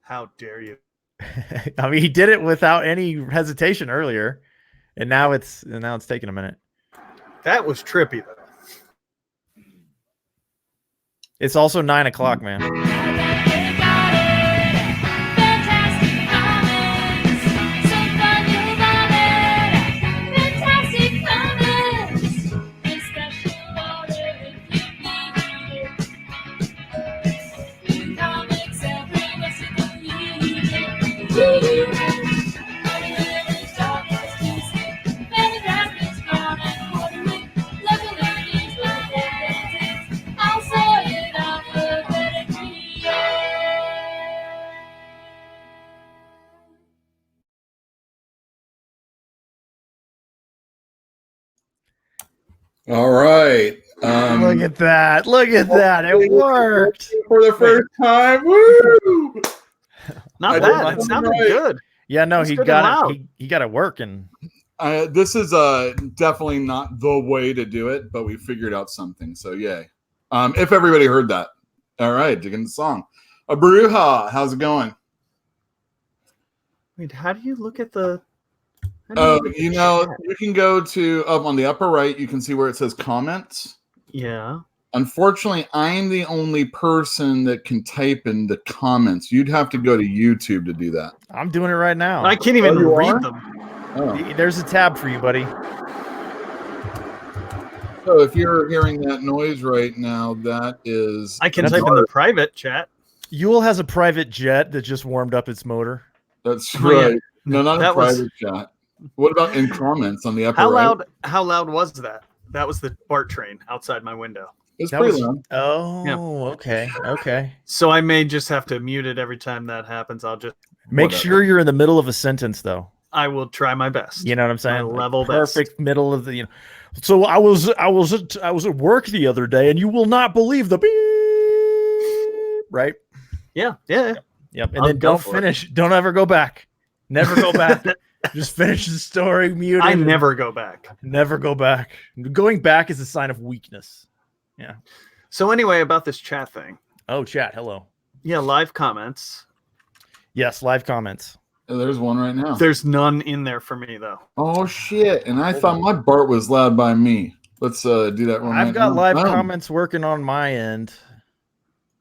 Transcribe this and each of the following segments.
How dare you? I mean, he did it without any hesitation earlier, and now it's taking a minute. That was trippy, though. It's also 9 o'clock, man. All right. Look at that. Look at that. It worked. For the first time. Woo! Not bad. It sounded good. Yeah, no, he got it. He got it working. This is definitely not the way to do it, but we figured out something. So yay. If everybody heard that. All right, digging the song. Bruja, how's it going? Wait, how do you look at the... you can go to up on the upper right. You can see where it says comments. Yeah. Unfortunately, I'm the only person that can type in the comments. You'd have to go to YouTube to do that. I'm doing it right now. I can't even read them. Oh. There's a tab for you, buddy. So if you're hearing that noise right now, that is... I can type in the private chat. Yule has a private jet that just warmed up its motor. That's right. Yeah. No, not a private chat. What about in comments on the upper right? How loud was that? That was the BART train outside my window. It's pretty loud. Oh, yeah. Okay. So I may just have to mute it every time that happens. I'll just make sure you're in the middle of a sentence, though. I will try my best. You know what I'm saying? Level perfect best. Middle of the. So I was at work the other day, and you will not believe the beep. Right? Yeah. Yep. And then don't finish. Don't ever go back. Never go back. Just finish the story. Mute. I never go back. Never go back. Going back is a sign of weakness. Yeah. So anyway, about this chat thing. Oh, chat. Hello. Yeah, live comments. Yes, live comments. There's one right now. There's none in there for me, though. Oh, shit. And I thought my BART was loud by me. Let's do that one. I've got live comments working on my end.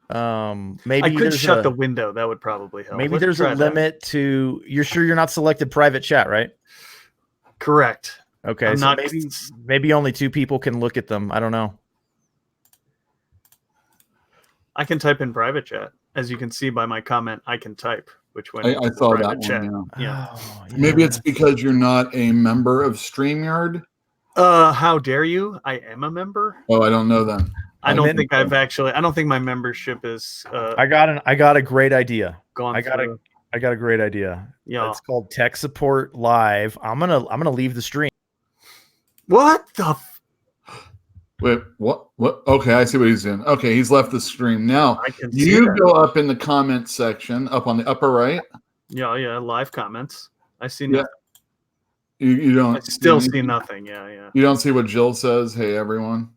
Maybe I could shut the window. That would probably help. Maybe there's a limit to... You're sure you're not selected private chat, right? Correct. Okay, so maybe only 2 people can look at them. I don't know. I can type in private chat. As you can see by my comment, I can type. Which one? I saw that chat. One. Yeah. Oh, yeah. Maybe it's because you're not a member of StreamYard. How dare you? I am a member. Oh, I don't know then. I don't think my membership is. I got a great idea. I got a great idea. Yeah. It's called Tech Support Live. I'm gonna leave the stream. What the? Wait, what? Okay, I see what he's doing. Okay, he's left the stream. Now, you go up in the comment section, up on the upper right. Yeah, live comments. I see nothing. You don't... I still see nothing, yeah. You don't see what Jill says? Hey, everyone.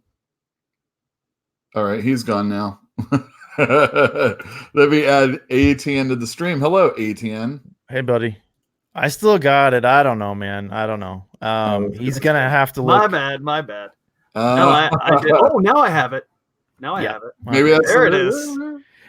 All right, he's gone now. Let me add ATN to the stream. Hello, ATN. Hey, buddy. I still got it. I don't know, man. I don't know. He's going to have to look. My bad. No, I did. Oh, now I have it. I have it. Maybe that's there. It is.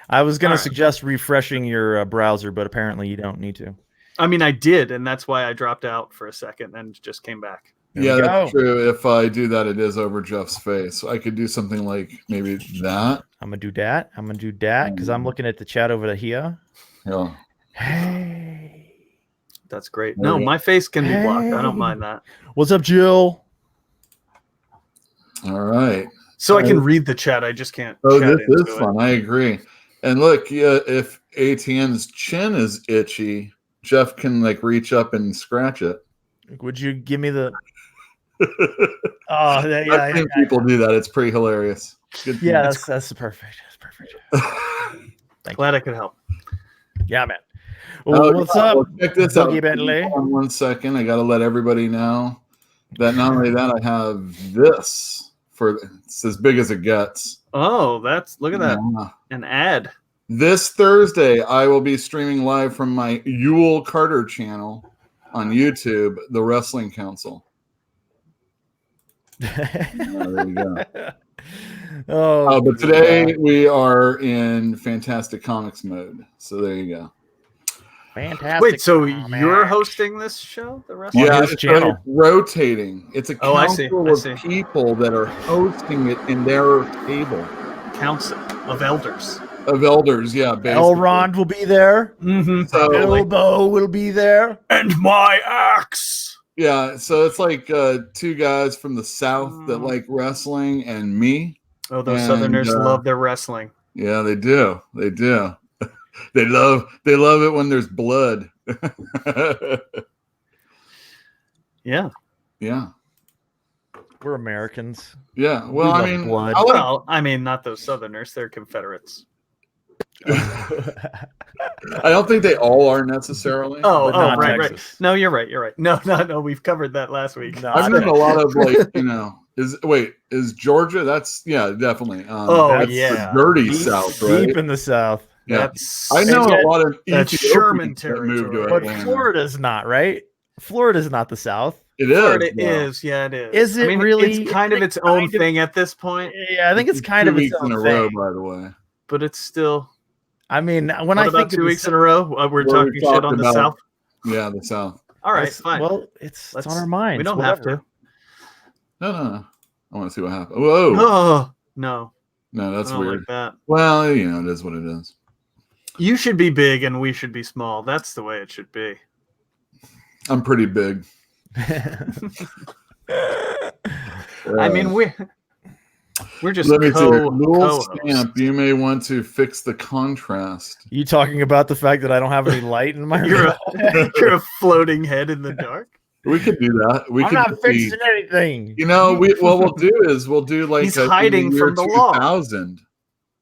I was going to suggest refreshing your browser, but apparently you don't need to. I mean, I did, and that's why I dropped out for a second and just came back. Yeah, that's true. If I do that, it is over Jeff's face. I could do something like maybe that. I'm going to do that. Because I'm looking at the chat over here. Yeah. Hey. That's great. No, my face can be blocked. I don't mind that. What's up, Jill? All right. So I can read the chat. I just can't. Oh, this is fun. I agree. And look, if ATN's chin is itchy, Jeff can reach up and scratch it. Would you give me the... I think people do that. It's pretty hilarious. Good. Yeah, that's perfect. That's perfect. Glad I could help. Yeah, man. What's up? Well, check this out. On 1 second. I got to let everybody know that not only that, I have this it's as big as it gets. Oh, look at that. Yeah. An ad. This Thursday, I will be streaming live from my Yule Carter channel on YouTube, the Wrestling Council. There you go. But today we are in Fantastic Comics mode. So there you go. Fantastic. Wait, so comics. you're hosting this show? The wrestling? Yeah, his it's channel. rotating. It's a Oh, I see, council I of see. people that are hosting it in their table Council of Elders. of elders. Yeah, basically. Elrond will be there. Mm-hmm. So, Bilbo will be there. And my axe. yeah, so it's like two guys from the South that like wrestling, and me. Oh, those And, Southerners love their wrestling. Yeah, they do. They do. They love it when there's blood. Yeah. Yeah. We're Americans. Yeah. Well, We I love mean, blood. I like, Well, I mean, not those Southerners. They're Confederates. I don't think they all are necessarily. Oh, But not right, Texas. right. No, you're right. You're right. No. We've covered that last week. No, I've done a lot of like, is Georgia? That's definitely. That's yeah. the dirty Deep- South, right? Deep in the South. Yeah. That's I know yet- a lot of that's Ethiopians Sherman that moved to territory. But Atlanta. Florida's not, right? Florida's not the South. It is. Florida yeah. is. Yeah, it is. Is it I mean, really? It's kind of its own thing at this point, Yeah, I think it's kind 2 of its weeks in own a thing. row, by the way. but it's still. I mean, when What I about think 2 weeks in a row? We're Where talking we shit talked on the about- South. Yeah, the South. All right, fine. Well, it's Let's- on our minds. we don't have whatever. to. No. I want to see what happens. Whoa. Oh no, No, that's I don't weird. like that. Well, it is what it is. You should be big and we should be small. That's the way it should be. I'm pretty big. I mean, we're just Let me see. Little co-hosts. Stamp, you may want to fix the contrast. You talking about the fact that I don't have any light in my You're room? you're a floating head in the dark. We could do that. We I'm could not be- fixing anything. what we'll do is we'll do like He's in the hiding year from the law. 2000.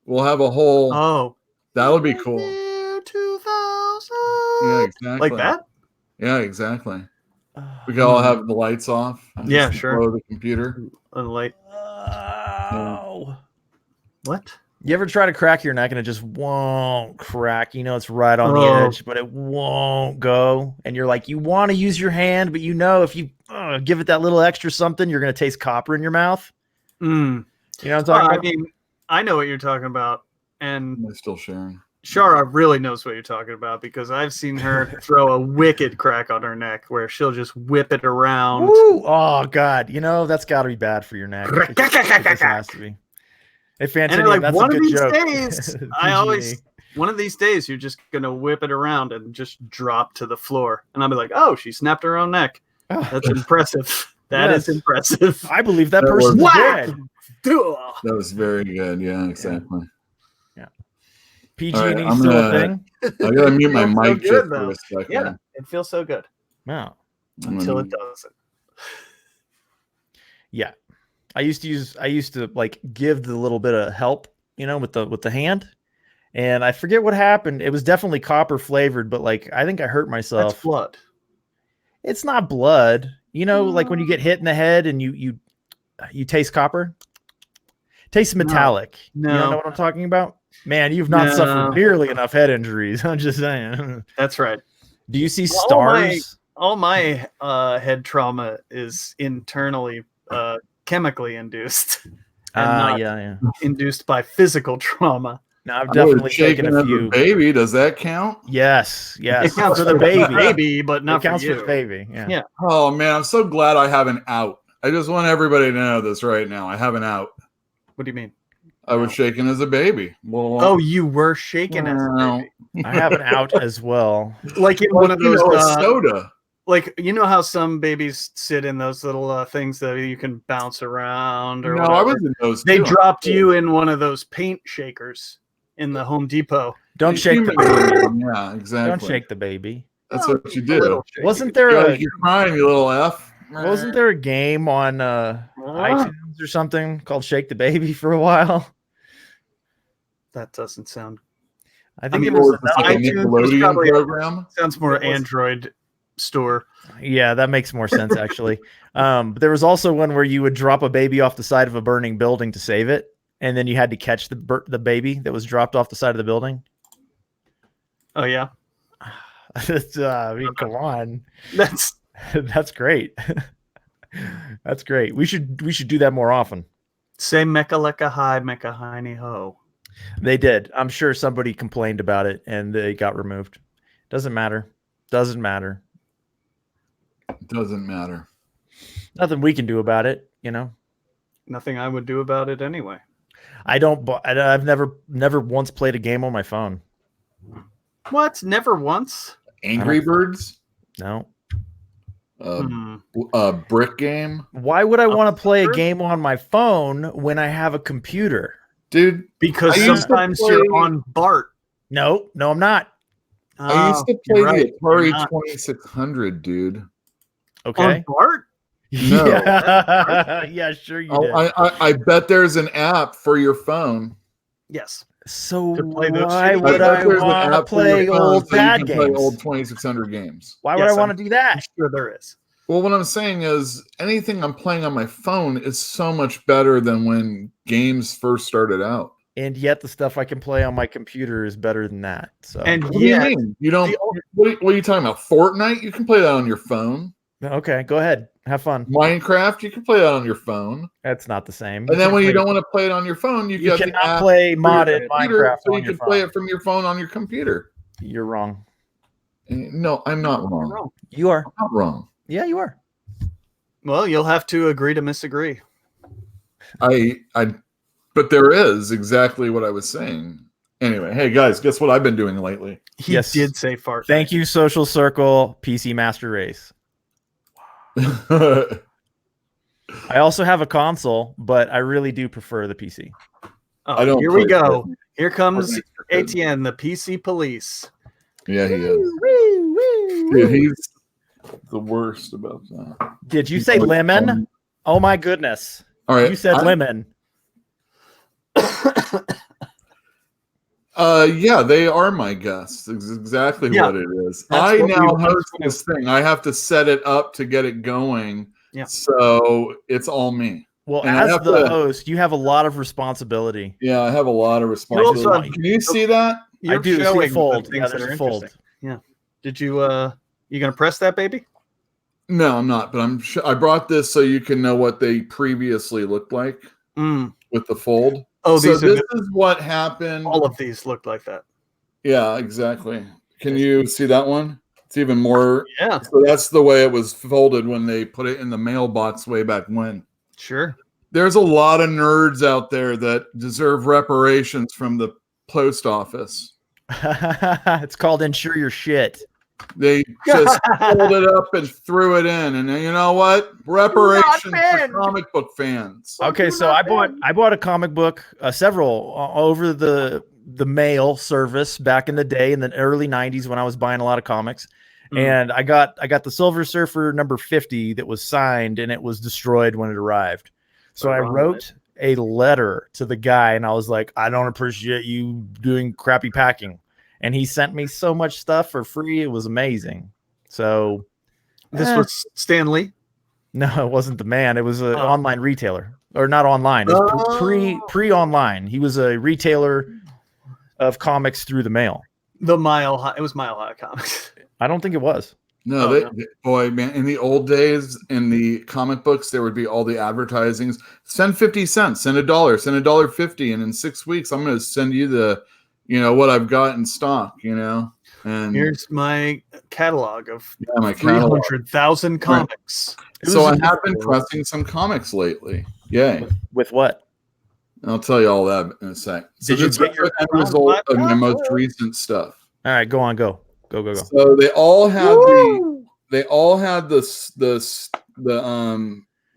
We'll have a whole. Oh, That'll be cool. Year 2000. Yeah, exactly. Like that? Yeah, exactly. We can all have the lights off. And Yeah, just sure. blow the computer. Like Oh. what? You ever try to crack your neck and it just won't crack? You know it's right on the Oh. edge, but it won't go. And you're like, you want to use your hand, but you know if you give it that little extra something, you're going to taste copper in your mouth. Mm. You know what I'm talking I about? mean, I know what you're talking about, and They're still sharing. Shara really knows what you're talking about because I've seen her throw a wicked crack on her neck where she'll just whip it around. Woo! Oh, God. You know, that's got to be bad for your neck. It just has to be. Hey, And Fantinian, like that's one a of good these joke. days, one of these days, you're just gonna whip it around and just drop to the floor, and I'll be like, "Oh, she snapped her own neck. Oh, That's impressive. That is Yes. impressive." I believe that That was- person's Whack! dead. That was very good. Yeah, exactly. PG&E All right, I'm still gonna- a thing? I gotta mute my Feels so mic good, just though. for a second. Yeah, it feels so good No. until it doesn't. Yeah. I used to like give the little bit of help, with the hand. And I forget what happened. It was definitely copper flavored, but like I think I hurt myself. That's blood. It's not blood. Like when you get hit in the head and you taste copper. Tastes metallic. No. You don't know what I'm talking about? Man, you've not No. suffered nearly enough head injuries. I'm just saying. That's right. Do you see All my- stars? All my head trauma is internally chemically induced, and not Yeah. induced by physical trauma. No, I've I was definitely shaking taken a as few. baby. Does that count? Yes. It counts for the baby. baby, but not It counts for for you. the baby. Yeah. Yeah. Oh man, I'm so glad I have an out. I just want everybody to know this right now. I have an out. What do you mean? I was shaken as a baby. Well, Oh, you were shaken as a baby. I have an out as well. Like in one of those, a soda. like you know how some babies sit in those little things that you can bounce around or No, whatever. I was in those. They too. dropped you in one of those paint shakers in the Home Depot. Don't shake the baby. Yeah, exactly. Don't shake the baby. That's Well, what you a do. little shaky. Wasn't there You're, a like, you're crying, you little F. wasn't there a game on iTunes or something called Shake the Baby for a while? That doesn't sound. I think mean, it was It's like a iTunes was Nickelodeon probably- program. Sounds more It was- Android store. yeah, that makes more sense actually. But there was also one where you would drop a baby off the side of a burning building to save it, and then you had to catch the baby that was dropped off the side of the building. Oh yeah, I mean, come on. that's That's great. That's great. We should do that more often. say Mecca Lecca Hi, Mecca Hiney Ho. They did. I'm sure somebody complained about it and they got removed. Doesn't matter. Doesn't matter. Doesn't matter. Nothing we can do about it, you know. Nothing I would do about it anyway. I've never once played a game on my phone. What? Never once? Angry Birds? No. A brick game? Why would I want to play a game on my phone when I have a computer? Dude, Because I used to sometimes play- you're on BART. No, I'm not. I used to Oh, you're play right, the Atari you're not. 2600, dude. Okay. On BART? No. Yeah, yeah, sure you did. I bet there's an app for your phone. Yes. So To play those why shitty would games. I there's an want to app for your play phone old so you bad can play games? old 2600 games. Why would Yes, I want to do that? I'm sure there is. Well, what I'm saying is anything I'm playing on my phone is so much better than when games first started out. And yet the stuff I can play on my computer is better than that. So And What do you yet, mean? You don't. the- What are you talking about? Fortnite? You can play that on your phone. okay, go ahead. Have fun. Minecraft? You can play that on your phone. That's not the same. And then when you can't don't want to play it on your phone, you got the cannot app play for your modded computer, Minecraft so on you your can play phone. it from your phone on your computer. You're wrong. No, I'm not You're wrong. wrong. You are. I'm not wrong. Yeah, you are. Well, you'll have to agree to misagree. But there is exactly what I was saying. Anyway, hey guys, guess what I've been doing lately? He Yes. did say fart. Thank you, Social Circle, PC Master Race. I I also have a console, but I really do prefer the PC. Oh, don't. here we play go. Fortnite. Here comes Fortnite's for kids. ATN, the PC police. Yeah, he is. Dude, he's the worst about that. Did you say lemon? Oh my goodness. All right. You said lemon. Yeah, they are my guests. It's exactly Yeah, what it is. that's I what we now want host to this thing. I have to set it up to get it going. Yeah. So it's all me. Well, And I as have the to- host, you have a lot of responsibility. Yeah, I have a lot of also responsibility. have- Can you see that? You're I do. See showing a the fold. things Yeah, that there's are a fold. interesting. Yeah. Did you you gonna press that baby? No, I'm not. But I brought this so you can know what they previously looked like with the fold. Oh, So these this are is what happened. all of these look like that. Yeah, exactly. Can you see that one? It's even more. Yeah, So that's the way it was folded when they put it in the mailbox way back when. sure. There's a lot of nerds out there that deserve reparations from the post office. It's called Insure Your Shit. They just pulled it up and threw it in, and you know what? Reparations for bend. comic book fans. Okay, so I bought a comic book, several over the mail service back in the day in the early 90s when I was buying a lot of comics. And I got the Silver Surfer number 50 that was signed, and it was destroyed when it arrived. So I wrote a letter to the guy, and I was like, I don't appreciate you doing crappy packing. And he sent me so much stuff for free. It was amazing. So This was Stan Lee. no, it wasn't the man. It was an online retailer, or not online. It was pre-online. He was a retailer of comics through the mail. The Mile High. It was Mile High Comics. I don't think it was. No, boy, man, in the old days, in the comic books, there would be all the advertisings. Send 50 cents, send $1, send $1.50, and in 6 weeks, I'm going to send you the, what I've got in stock, And Here's my catalog of my catalog. 300,000 comics. So I have been pressing some comics lately. Yay. With what? I'll tell you all that in a sec. So Did you this get is your the end result of my most recent stuff. All right, go on, go. So they all had the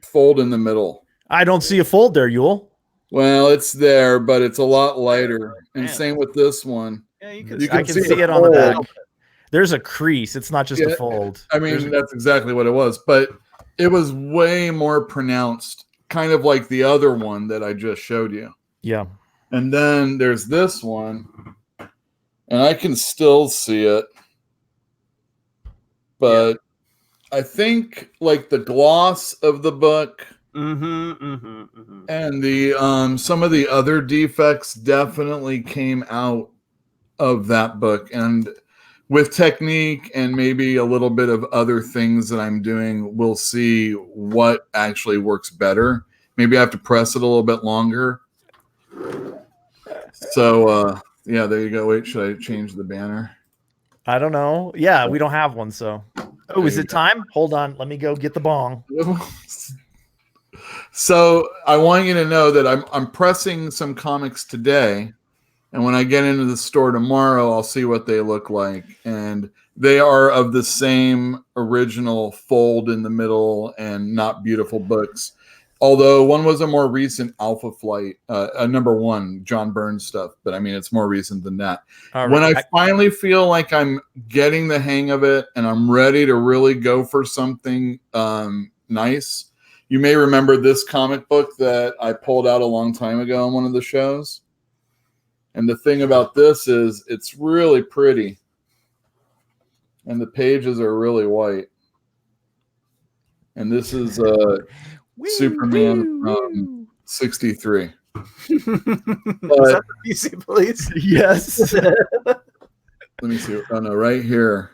fold in the middle. I don't see a fold there, Yule. Well, it's there, but it's a lot lighter. And Man. same with this one. Yeah, You I can can see see the it on the back. fold. There's a crease. It's not just a fold. I mean, that's exactly what it was, but it was way more pronounced, kind of like the other one that I just showed you. Yeah. And then there's this one, and I can still see it. But I think like the gloss of the book and the some of the other defects definitely came out of that book. And with technique and maybe a little bit of other things that I'm doing, we'll see what actually works better. Maybe I have to press it a little bit longer. So, yeah, there you go. Wait, should I change the banner? I don't know. Yeah, we don't have one, so. Oh, is it time? Hold on. Let me go get the bong. So I want you to know that I'm pressing some comics today, and when I get into the store tomorrow, I'll see what they look like. And they are of the same original fold in the middle and not beautiful books. Although one was a more recent Alpha Flight, a #1 John Burns stuff, but I mean it's more recent than that. When I finally feel like I'm getting the hang of it and I'm ready to really go for something nice, you may remember this comic book that I pulled out a long time ago on one of the shows. And the thing about this is it's really pretty, and the pages are really white. And this is Superman from 63. Is that the PC Police? Yes. Let me see. Oh no, right here.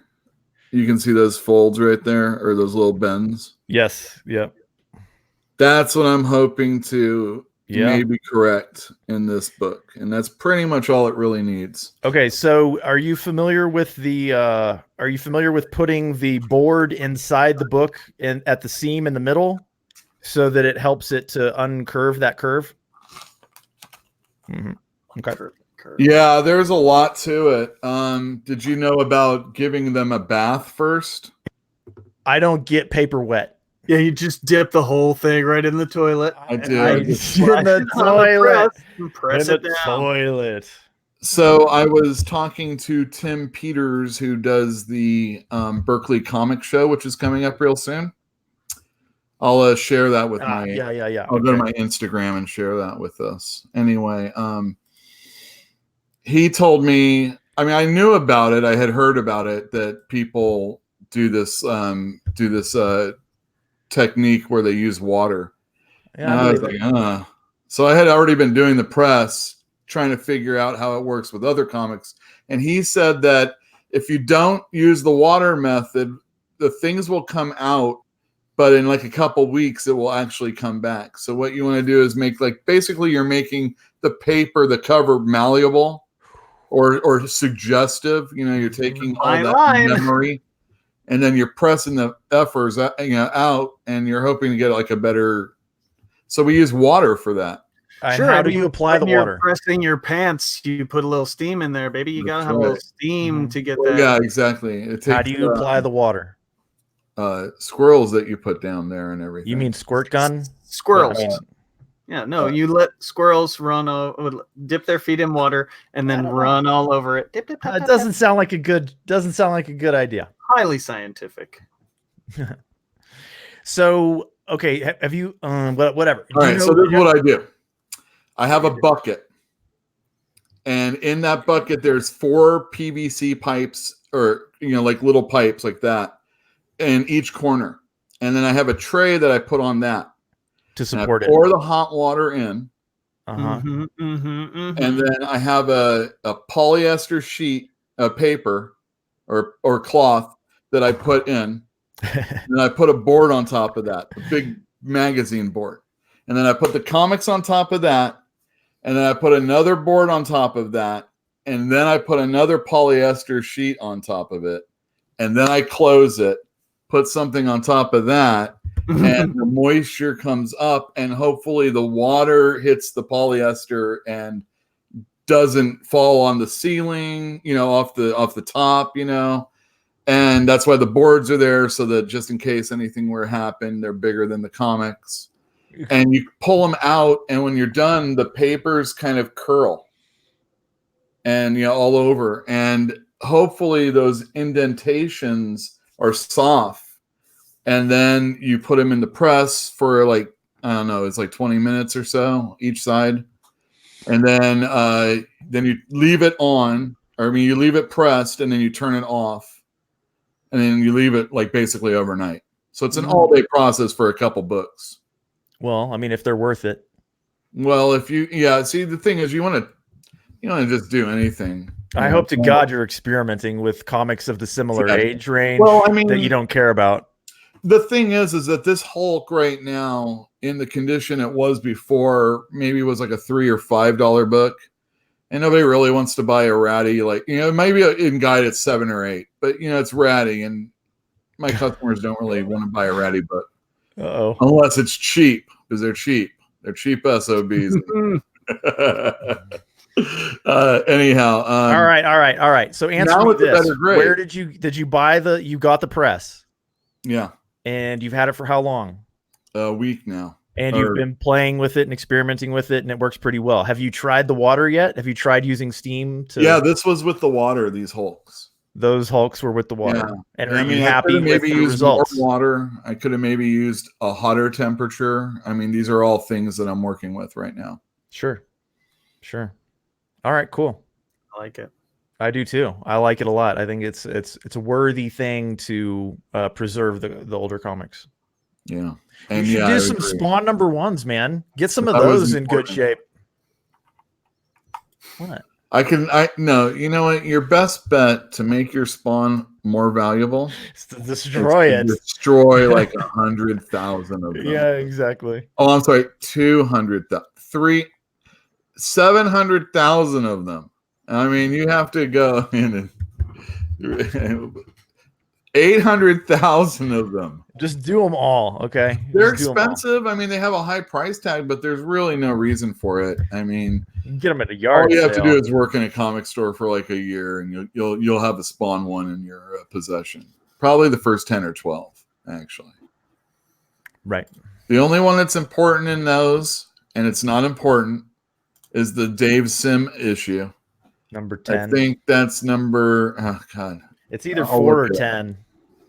You can see those folds right there, or those little bends. Yes. Yep. That's what I'm hoping to maybe correct in this book. And that's pretty much all it really needs. Okay, so are you familiar with putting the board inside the book and at the seam in the middle so that it helps it to uncurve that curve? Mm-hmm. Okay. Yeah, there's a lot to it. Did you know about giving them a bath first? I don't get paper wet. Yeah, you just dip the whole thing right in the toilet. I do. In the toilet. Press it down. Toilet. So I was talking to Tim Peters, who does the Berkeley Comic Show, which is coming up real soon. I'll share that with my. Yeah. I'll go to my Instagram and share that with us. Anyway, he told me. I mean, I knew about it. I had heard about it that people do this technique where they use water. Yeah, and I was like, So I had already been doing the press, trying to figure out how it works with other comics. And he said that if you don't use the water method, the things will come out, but in like a couple weeks, it will actually come back. So what you want to do is make basically you're making the paper, the cover malleable or suggestive. You know, you're taking all that memory. And then you're pressing the effers out, and you're hoping to get like a better. So we use water for that. Sure. How do you apply the water? Pressing your pants, you put a little steam in there, baby. You gotta have a little steam to get that. Yeah, exactly. How do you apply the water? Squirrels that you put down there and everything. You mean squirt gun? Squirrels. Yeah, no, you let squirrels dip their feet in water and then run all over it. Dip, it doesn't sound like a good idea. Highly scientific. So, okay, have you whatever. All right, so this is what I do. I have a bucket. And in that bucket there's 4 PVC pipes, or like little pipes like that in each corner. And then I have a tray that I put on that to support it. Pour the hot water in. Mm-hmm. And then I have a polyester sheet of paper or cloth that I put in. And I put a board on top of that, a big magazine board. And then I put the comics on top of that. And then I put another board on top of that. And then I put another polyester sheet on top of it. And then I close it, put something on top of that. And the moisture comes up, and hopefully the water hits the polyester and doesn't fall on the ceiling, off the top, and that's why the boards are there, so that just in case anything were to happen, they're bigger than the comics. And you pull them out, and when you're done, the papers kind of curl and all over, and hopefully those indentations are soft. And then you put them in the press for it's like 20 minutes or so each side. And then you leave it on, you leave it pressed, and then you turn it off. And then you leave it basically overnight. So it's an all-day process for a couple books. Well, if they're worth it. Well, see, the thing is you want you don't just do anything. I hope to God you're experimenting with comics of the similar age range that you don't care about. The thing is that this Hulk right now, in the condition it was before, maybe was like a $3 or $5 book, and nobody really wants to buy a ratty, like, maybe in guide it's 7 or 8, but it's ratty, and my customers don't really want to buy a ratty book. Unless it's cheap, because they're cheap. They're cheap SOBs. Anyhow. All right. So answer me this. Where did you buy you got the press? Yeah. And you've had it for how long? A week now. And you've been playing with it and experimenting with it, and it works pretty well. Have you tried the water yet? Have you tried using steam to? Yeah, this was with the water, these Hulks. Those Hulks were with the water. Yeah. And are you happy with the used results? More water. I could have maybe used a hotter temperature. I mean, these are all things that I'm working with right now. Sure. All right, cool. I like it. I do too. I like it a lot. I think it's a worthy thing to preserve the older comics. Yeah. And you should do some Spawn #1s, man. Get some of those in good shape. What? No, you know what? Your best bet to make your Spawn more valuable is to destroy it. Destroy like 100,000 of them. Yeah, exactly. Oh, I'm sorry. 700,000 of them. I mean, you have to go in and 800,000 of them. Just do them all, okay? They're expensive. I mean, they have a high price tag, but there's really no reason for it. I mean, you can get them at a yard all you sale. have to do is work in a comic store for like a year, and you'll have the Spawn one in your possession. Probably the first 10 or 12, actually. Right. The only one that's important in those, and it's not important, is the Dave Sim issue. Number 10. I think that's number. Oh God. It's either 4 or 10.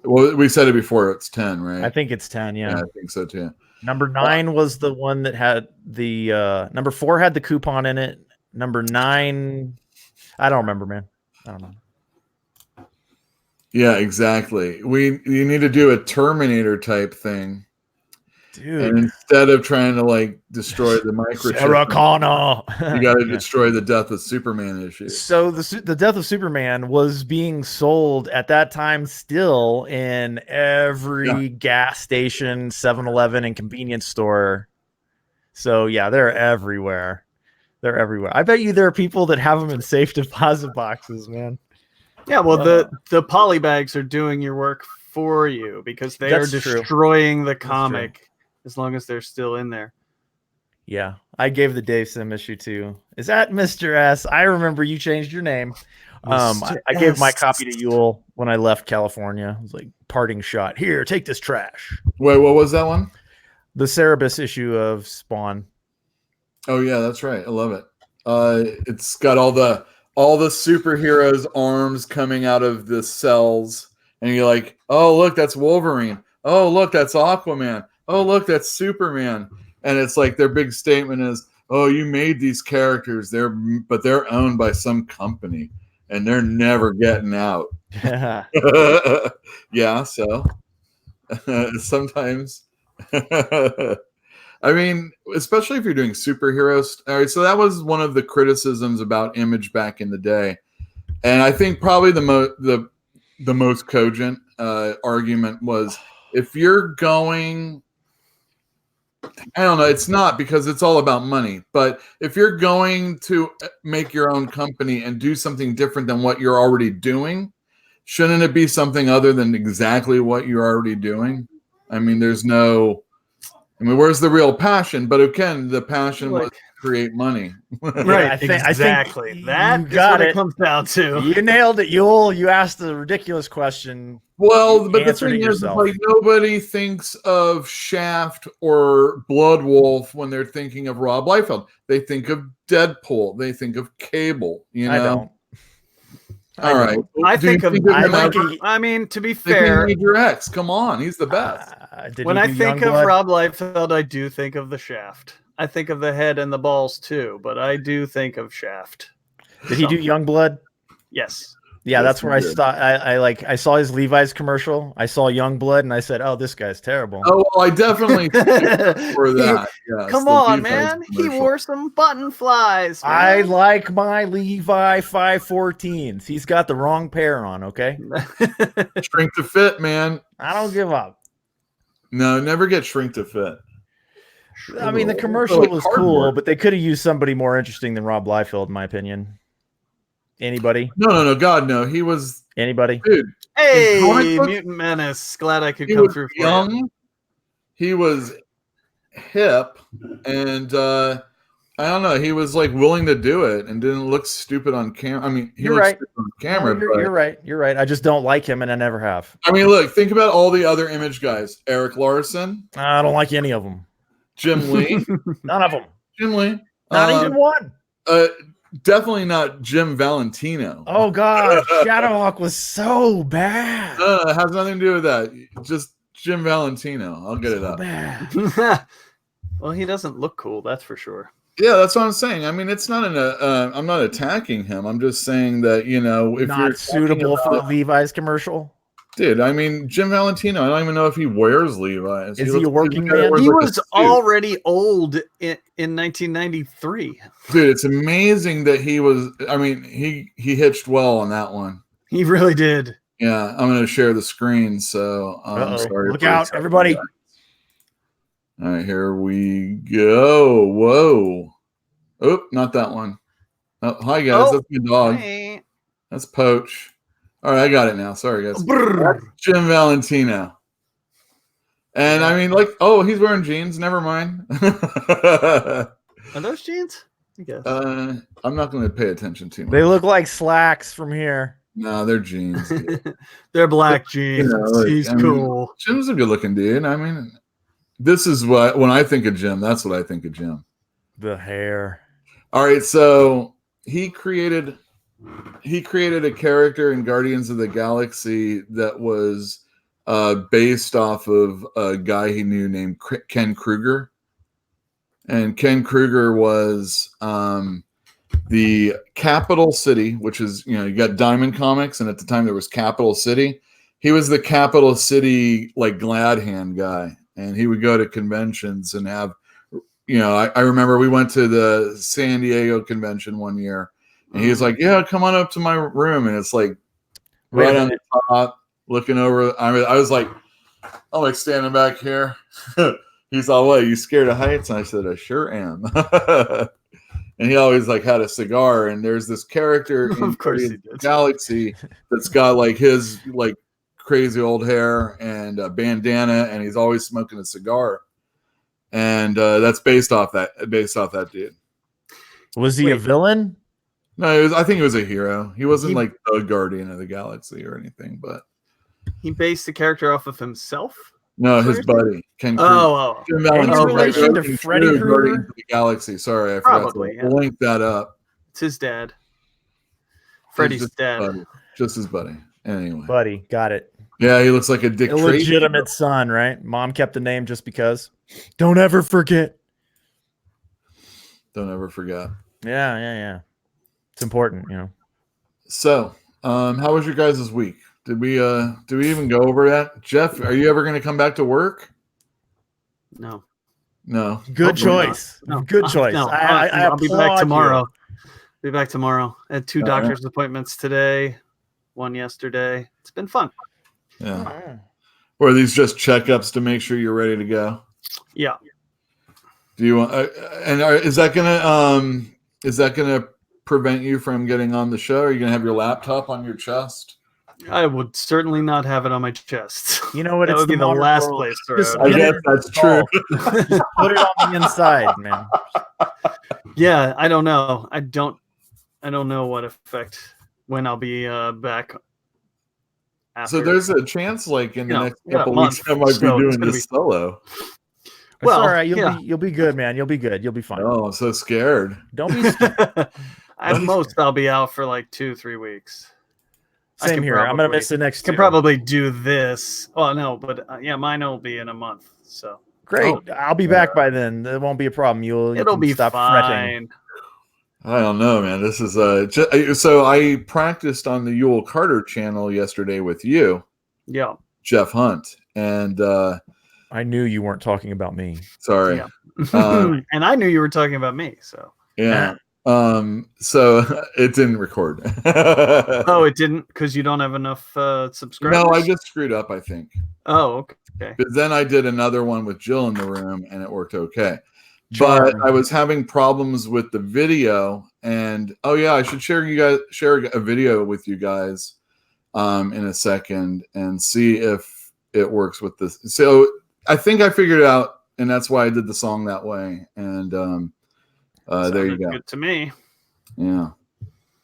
Well, we said it before. It's 10, right? I think it's 10. Yeah, I think so too. Number 9 was the one that had the number 4 had the coupon in it. Number 9, I don't remember, man. I don't know. Yeah, exactly. You need to do a Terminator type thing. Dude. And instead of trying to like destroy the microchip, Sarah Connor, you got to destroy the Death of Superman issue. So the Death of Superman was being sold at that time still in every gas station, 7-Eleven, and convenience store. So yeah, they're everywhere. They're everywhere. I bet you there are people that have them in safe deposit boxes, man. Yeah, well, the poly bags are doing your work for you because they are destroying the comic. As long as they're still in there. Yeah. I gave the Dave Sim issue too. Is that Mr. S? I remember you changed your name. I gave my copy to Yule when I left California. It was like parting shot. Here, take this trash. Wait, what was that one? The Cerebus issue of Spawn. Oh yeah, that's right. I love it. It's got all the superheroes' arms coming out of the cells, and you're like, oh look, that's Wolverine. Oh look, that's Aquaman. Oh, look, that's Superman. And it's like their big statement is, oh, you made these characters, but they're owned by some company, and they're never getting out. Yeah, so sometimes. I mean, especially if you're doing superheroes. All right, so that was one of the criticisms about Image back in the day. And I think probably the most cogent argument was, if you're going... I don't know. It's not, because it's all about money. But if you're going to make your own company and do something different than what you're already doing, shouldn't it be something other than exactly what you're already doing? I mean, where's the real passion? But again, the passion was to create money. Right. Exactly. I think that's what it comes down to. You nailed it, Yule. You asked a ridiculous question. Well, but the thing is, like, nobody thinks of Shaft or Blood Wolf when they're thinking of Rob Liefeld. They think of Deadpool. They think of Cable. You know. I don't. All right. I mean, to be fair, Major X. Come on, he's the best. When I think of Rob Liefeld, I do think of the Shaft. I think of the head and the balls too, but I do think of Shaft. Did he do Youngblood? Yes. Yeah, that's where I I saw his Levi's commercial. I saw Youngblood, and I said, "Oh, this guy's terrible." Oh, well, I definitely for that. Yes, Come on, man. He wore some button flies. Man. I like my Levi 514s. He's got the wrong pair on, okay? Shrink to fit, man. I don't give up. No, never get shrink to fit. I mean, the commercial was cool, but they could have used somebody more interesting than Rob Liefeld, in my opinion. Anybody? No. God, no. He was anybody. Dude. Hey, Mutant Menace. Glad I could come through for young. you. He was hip, and I don't know. He was like willing to do it and didn't look stupid on camera. I mean, you're right. Stupid on camera. No, you're right. You're right. I just don't like him, and I never have. I mean, look. Think about all the other Image guys. Eric Larson. I don't like any of them. Jim Lee. None of them. Jim Lee. Not even one. Definitely not Jim Valentino. Oh God, Shadowhawk was so bad. It has nothing to do with that. Just Jim Valentino. I'll get it up. Bad. Well, he doesn't look cool, that's for sure. Yeah, that's what I'm saying. I mean, it's not I'm not attacking him. I'm just saying that, you know, if not you're suitable for a Levi's commercial. Dude, I mean, Jim Valentino, I don't even know if he wears Levi's. Is he a working man? He was already old in 1993. Dude, it's amazing that he was, I mean, he hitched well on that one. He really did. Yeah, I'm going to share the screen, so sorry. Look out, everybody. All right, here we go. Whoa. Oh, not that one. Oh, hi, guys. That's my dog. Hey. That's Poach. All right, I got it now. Sorry, guys. That's Jim Valentino. And I mean, like, oh, he's wearing jeans. Never mind. Are those jeans? I guess. I'm not going to pay attention too much. They look like slacks from here. No, they're jeans. They're black jeans. You know, He's cool. Jim's a good-looking dude. I mean, this is what when I think of Jim, that's what I think of Jim. The hair. All right, so he created a character in Guardians of the Galaxy that was based off of a guy he knew named Ken Kruger. And Ken Kruger was the Capital City, which is, you know, you got Diamond Comics, and at the time there was Capital City. He was the Capital City, like, glad hand guy. And he would go to conventions and have, you know, I remember we went to the San Diego convention one year. And he was like, yeah, come on up to my room. And it's like right on the top, looking over. I was like, I'm like standing back here. He's all, what, you scared of heights? And I said, I sure am. And he always like had a cigar. And there's this character in Galaxy that's got like his like crazy old hair and a bandana. And he's always smoking a cigar. And that's based off that dude. Was he a villain? No, I think he was a hero. He wasn't like the Guardian of the Galaxy or anything, but he based the character off of himself. No, his buddy Ken. Jim Valentino, relation to Freddy Krueger? Guardians of the Galaxy. Sorry, I forgot to link that up. It's his dad. Freddy's dad. Buddy. Just his buddy. Anyway, buddy, got it. Yeah, he looks like a Dick Tracy. Illegitimate son, right? Mom kept the name just because. Don't ever forget. Don't ever forget. Yeah. It's important, you know. So, how was your guys' week? Did we even go over that? Jeff, are you ever going to come back to work? No. Good choice. No. Good choice. No. I'll be back tomorrow. Be back tomorrow. I had 2 doctor's appointments today, 1 yesterday. It's been fun. Yeah. Or are these just checkups to make sure you're ready to go? Yeah. Do you want? Is that gonna prevent you from getting on the show? Are you gonna have your laptop on your chest? I would certainly not have it on my chest. You know what? That would be the last place. I guess that's true. Put it on the inside, man. Yeah, I don't know. I don't know what effect when I'll be back. So there's a chance, like in the next couple weeks, I might be doing this solo. Well, all right. You'll be good, man. You'll be good. You'll be fine. Oh, I'm so scared. Don't be scared. At most, I'll be out for like 2-3 weeks. Same here. I'm gonna miss the next. Can probably do this. Oh no, but mine will be in a month. So great. I'll be back by then. It won't be a problem. It'll be stop fine. Fretting. I don't know, man. This is so I practiced on the Yule Carter channel yesterday with you, Jeff Hunt, and I knew you weren't talking about me. Sorry, and I knew you were talking about me. So yeah, so it didn't record. Oh, it didn't because you don't have enough subscribers. No, I just screwed up, I think. Oh, okay. But then I did another one with Jill in the room, and it worked okay. But I was having problems with the video, and I should share a video with you guys in a second and see if it works with this. So I think I figured it out, and that's why I did the song that way. And there you go. Good to me. Yeah,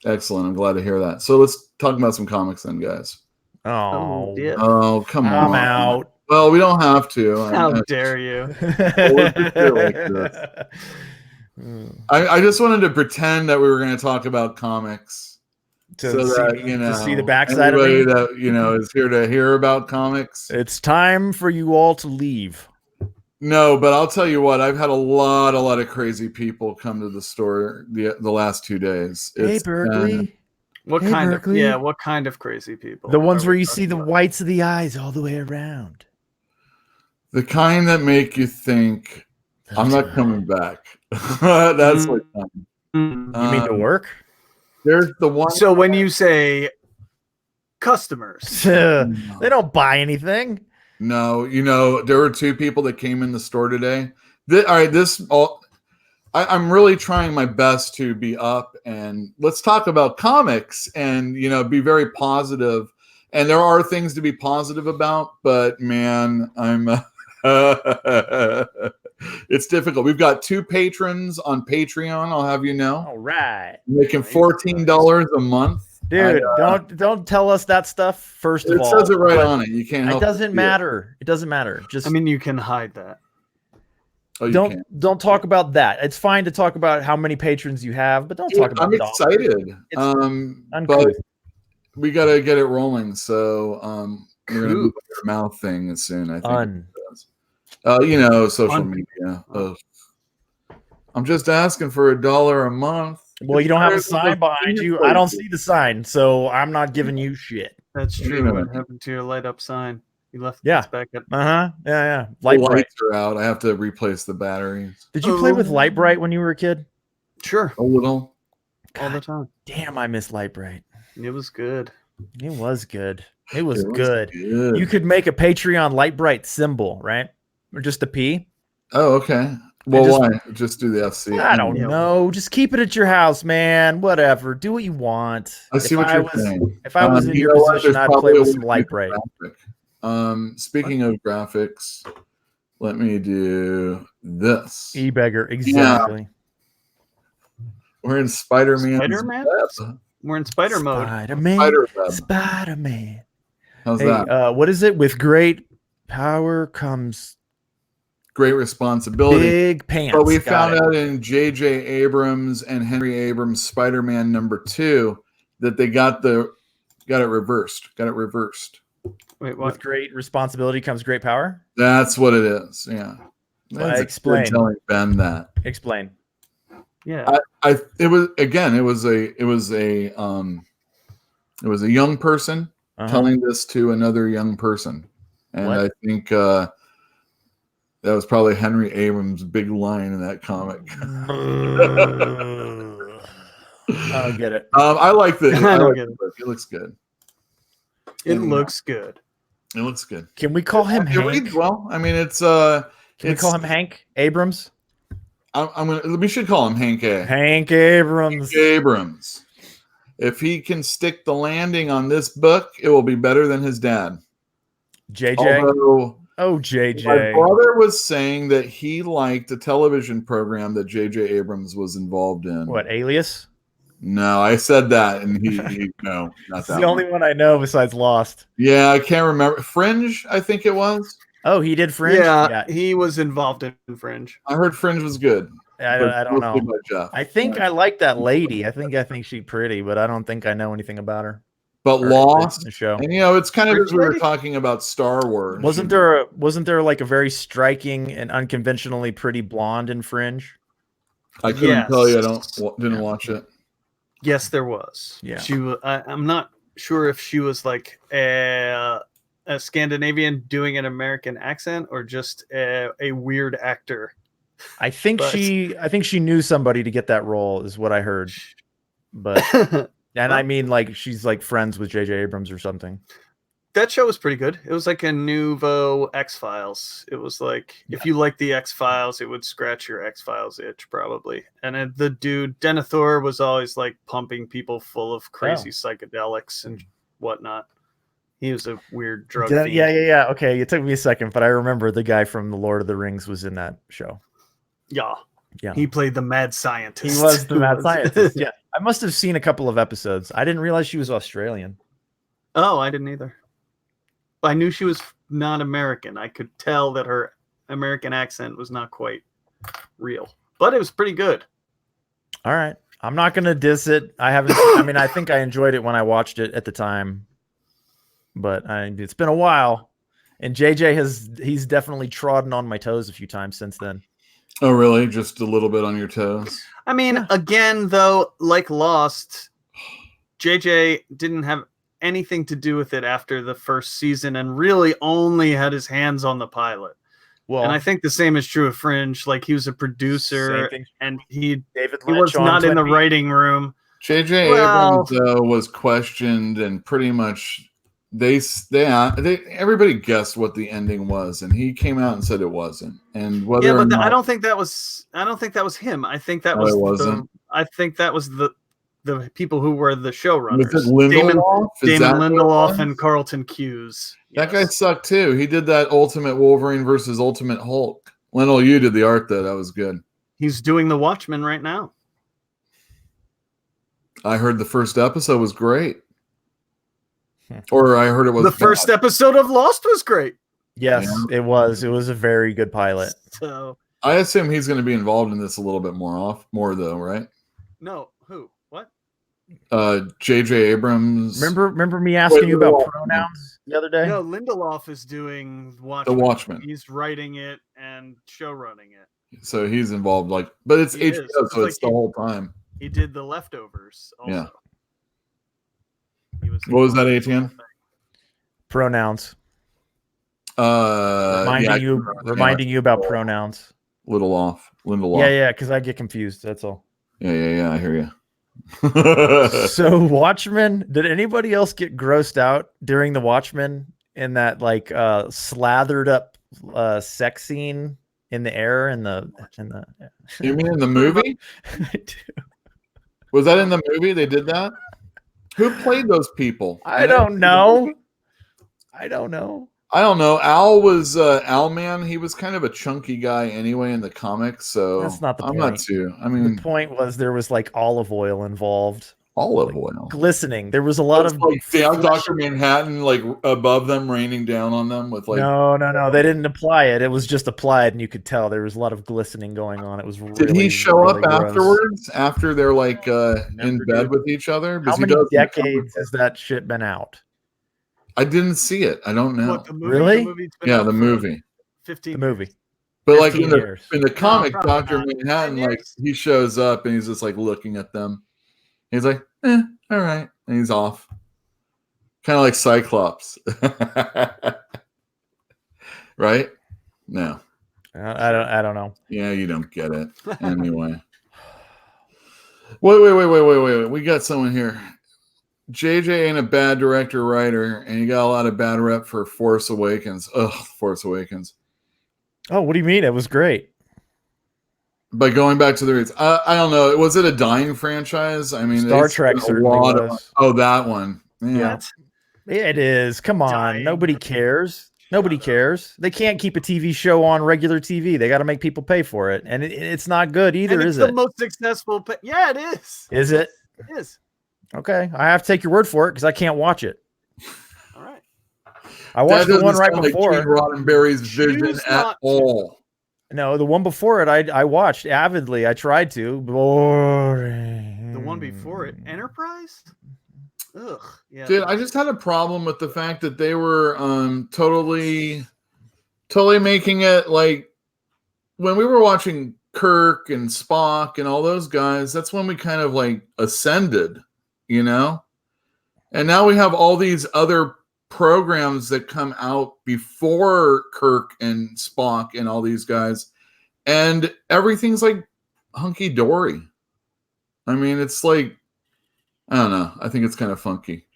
excellent. I'm glad to hear that. So let's talk about some comics then, guys. Oh, yeah. Oh, come on. I'm out. Well, we don't have to. How dare you? I just wanted to pretend that we were going to talk about comics, to see the backside of me. That is here to hear about comics. It's time for you all to leave. No, but I'll tell you what. I've had a lot of crazy people come to the store the last 2 days. Hey, Berkeley. What kind of crazy people? The ones where you see the whites of the eyes all the way around. The kind that make you think, I'm not coming back. That's what time. You mean to work? There's the one. So when you say customers, they don't buy anything. No, there were 2 people that came in the store today. I'm really trying my best to be up, and let's talk about comics and, be very positive. And there are things to be positive about, but man, I'm it's difficult. We've got 2 patrons on Patreon. I'll have you know. All right, making $14 a month. Dude, don't tell us that stuff. First of all, it says it right on it. You can't. It doesn't matter. It doesn't matter. Just, you can hide that. Oh, don't talk about that. It's fine to talk about how many patrons you have, but don't talk about. I'm excited. But we got to get it rolling. So we're gonna do our mouth thing soon. I think. Social media. I'm just asking for $1 a month. Well, you don't have a sign behind you. I don't see the sign, so I'm not giving you shit. That's true. What happened to your light up sign? You left this back up. Yeah. Lights are out. I have to replace the batteries. Did you play with Light Bright when you were a kid? Sure. A little. All the time. Damn, I miss Light Bright. It was good. It was good. You could make a Patreon Light Bright symbol, right? Or just a P. Oh, okay. Well, why? Just do the FC. I don't know. Just keep it at your house, man. Whatever. Do what you want. I see what you're saying. If I was in your position, I'd play with some Light Bright. Speaking of graphics, let me do this. E-beggar, exactly. Yeah. We're in Spider-Man. We're in Spider mode. Spider-Man. How's that? What is it? With great power comes great responsibility. Big pants. But we found out in J.J. Abrams and Henry Abrams' Spider-Man #2 that they got it reversed. Wait, what? With great responsibility comes great power? That's what it is. Yeah. Explain. Telling Ben that. Explain. Yeah. It was a young person telling this to another young person. And I think that was probably Henry Abrams' big line in that comic. I don't get it. I like this. I don't get it. It looks good. It looks good. It looks good. Can we call him Hank? Well, I mean, it's. Can we call him Hank Abrams? We should call him Hank A. Hank Abrams. Hank Abrams. If he can stick the landing on this book, it will be better than his dad. JJ. JJ. My brother was saying that he liked a television program that J.J. Abrams was involved in. What, Alias? No, I said that, and he no, not it's that. The only one I know besides Lost. Yeah, I can't remember. Fringe, I think it was. Oh, he did Fringe? Yeah, he was involved in Fringe. I heard Fringe was good. I don't know. I think I like that lady. I think she's pretty, but I don't think I know anything about her. But Lost, the show. And it's kind of as we were talking about Star Wars. Wasn't there like a very striking and unconventionally pretty blonde in Fringe? I couldn't tell you. Didn't watch it. Yes, there was. Yeah. I'm not sure if she was like a Scandinavian doing an American accent or just a weird actor. I think she knew somebody to get that role, is what I heard. But I mean, like, she's like friends with J.J. Abrams or something. That show was pretty good. It was like a nouveau X-Files. It was like, if you like the X-Files, it would scratch your X-Files itch, probably. And the dude, Denethor, was always like pumping people full of crazy psychedelics and whatnot. He was a weird drug fiend. Yeah. Okay, it took me a second, but I remember the guy from The Lord of the Rings was in that show. Yeah. He played the mad scientist. He was the mad scientist, yeah. I must have seen a couple of episodes. I didn't realize she was Australian. Oh, I didn't either. I knew she was not American. I could tell that her American accent was not quite real, but it was pretty good. All right. I'm not going to diss it. I think I enjoyed it when I watched it at the time, but it's been a while, and JJ he's definitely trodden on my toes a few times since then. Oh, really? Just a little bit on your toes? I mean, again, though, like Lost, JJ didn't have anything to do with it after the first season and really only had his hands on the pilot. Well, and I think the same is true of Fringe. Like, he was a producer and he was not in the writing room. J.J. Abrams was questioned, and pretty much everybody guessed what the ending was, and he came out and said it wasn't. And I don't think that was him. I think that was the people who were the showrunners. Was it Lindelof? Damon Lindelof and Carlton Cuse. That guy sucked too. He did that Ultimate Wolverine versus Ultimate Hulk. Lionel, you did the art though. That was good. He's doing The Watchmen right now. I heard the first episode was great. Or I heard it was the first episode of Lost was great. Yes, it was. It was a very good pilot. So I assume he's going to be involved in this a little bit more though, right? No, who? What? J.J. Abrams. Remember me asking you about pronouns the other day? No, Lindelof is doing Watchmen. The Watchmen. He's writing it and show running it. So he's involved, but it's HBO, so it's the whole time. He did The Leftovers also. Yeah. What was that, ATN? Pronouns. Reminding you about pronouns. Lindelof. Yeah, because I get confused. That's all. Yeah. I hear you. So Watchmen, did anybody else get grossed out during the Watchmen in that like slathered up sex scene in the air in the You mean in the movie? I do. Was that in the movie? They did that? Who played those people? I don't know. Al was Owlman. He was kind of a chunky guy anyway in the comics, so that's not the point. I'm not too. I mean, the point was there was like olive oil involved. Olive oil, glistening. There was a lot of like Dr. Manhattan, like above them, raining down on them with like. No. They didn't apply it. It was just applied, and you could tell there was a lot of glistening going on. It was. Did he show up afterwards? After they're like in bed with each other? How many decades has that shit been out? I didn't see it. I don't know. What, the movie? Really? The movie. 15. The movie. But like in the comic, Dr. Manhattan, like he shows up and he's just like looking at them. He's like, all right. And he's off. Kind of like Cyclops. Right? No. I don't know. Yeah, you don't get it. Anyway. Wait. We got someone here. JJ ain't a bad director writer, and he got a lot of bad rep for Force Awakens. Ugh, Force Awakens. Oh, what do you mean? It was great. By going back to the roots, I don't know. Was it a dying franchise? I mean, Star Trek certainly was. That one. Yeah, it is. Come on, nobody cares. Nobody cares. They can't keep a TV show on regular TV. They got to make people pay for it, and it's not good either, is it? It's the most successful. Yeah, it is. Is it? It is. Okay, I have to take your word for it because I can't watch it. All right. I watched the one right before. Like Gene Roddenberry's vision at all. No, the one before it, I watched avidly. I tried to. Boring. The one before it, Enterprise. Ugh. Yeah. Dude, I just had a problem with the fact that they were totally making it like when we were watching Kirk and Spock and all those guys, that's when we kind of like ascended, you know? And now we have all these other programs that come out before Kirk and Spock and all these guys, and everything's like hunky dory. I mean, it's like, I don't know. I think it's kind of funky.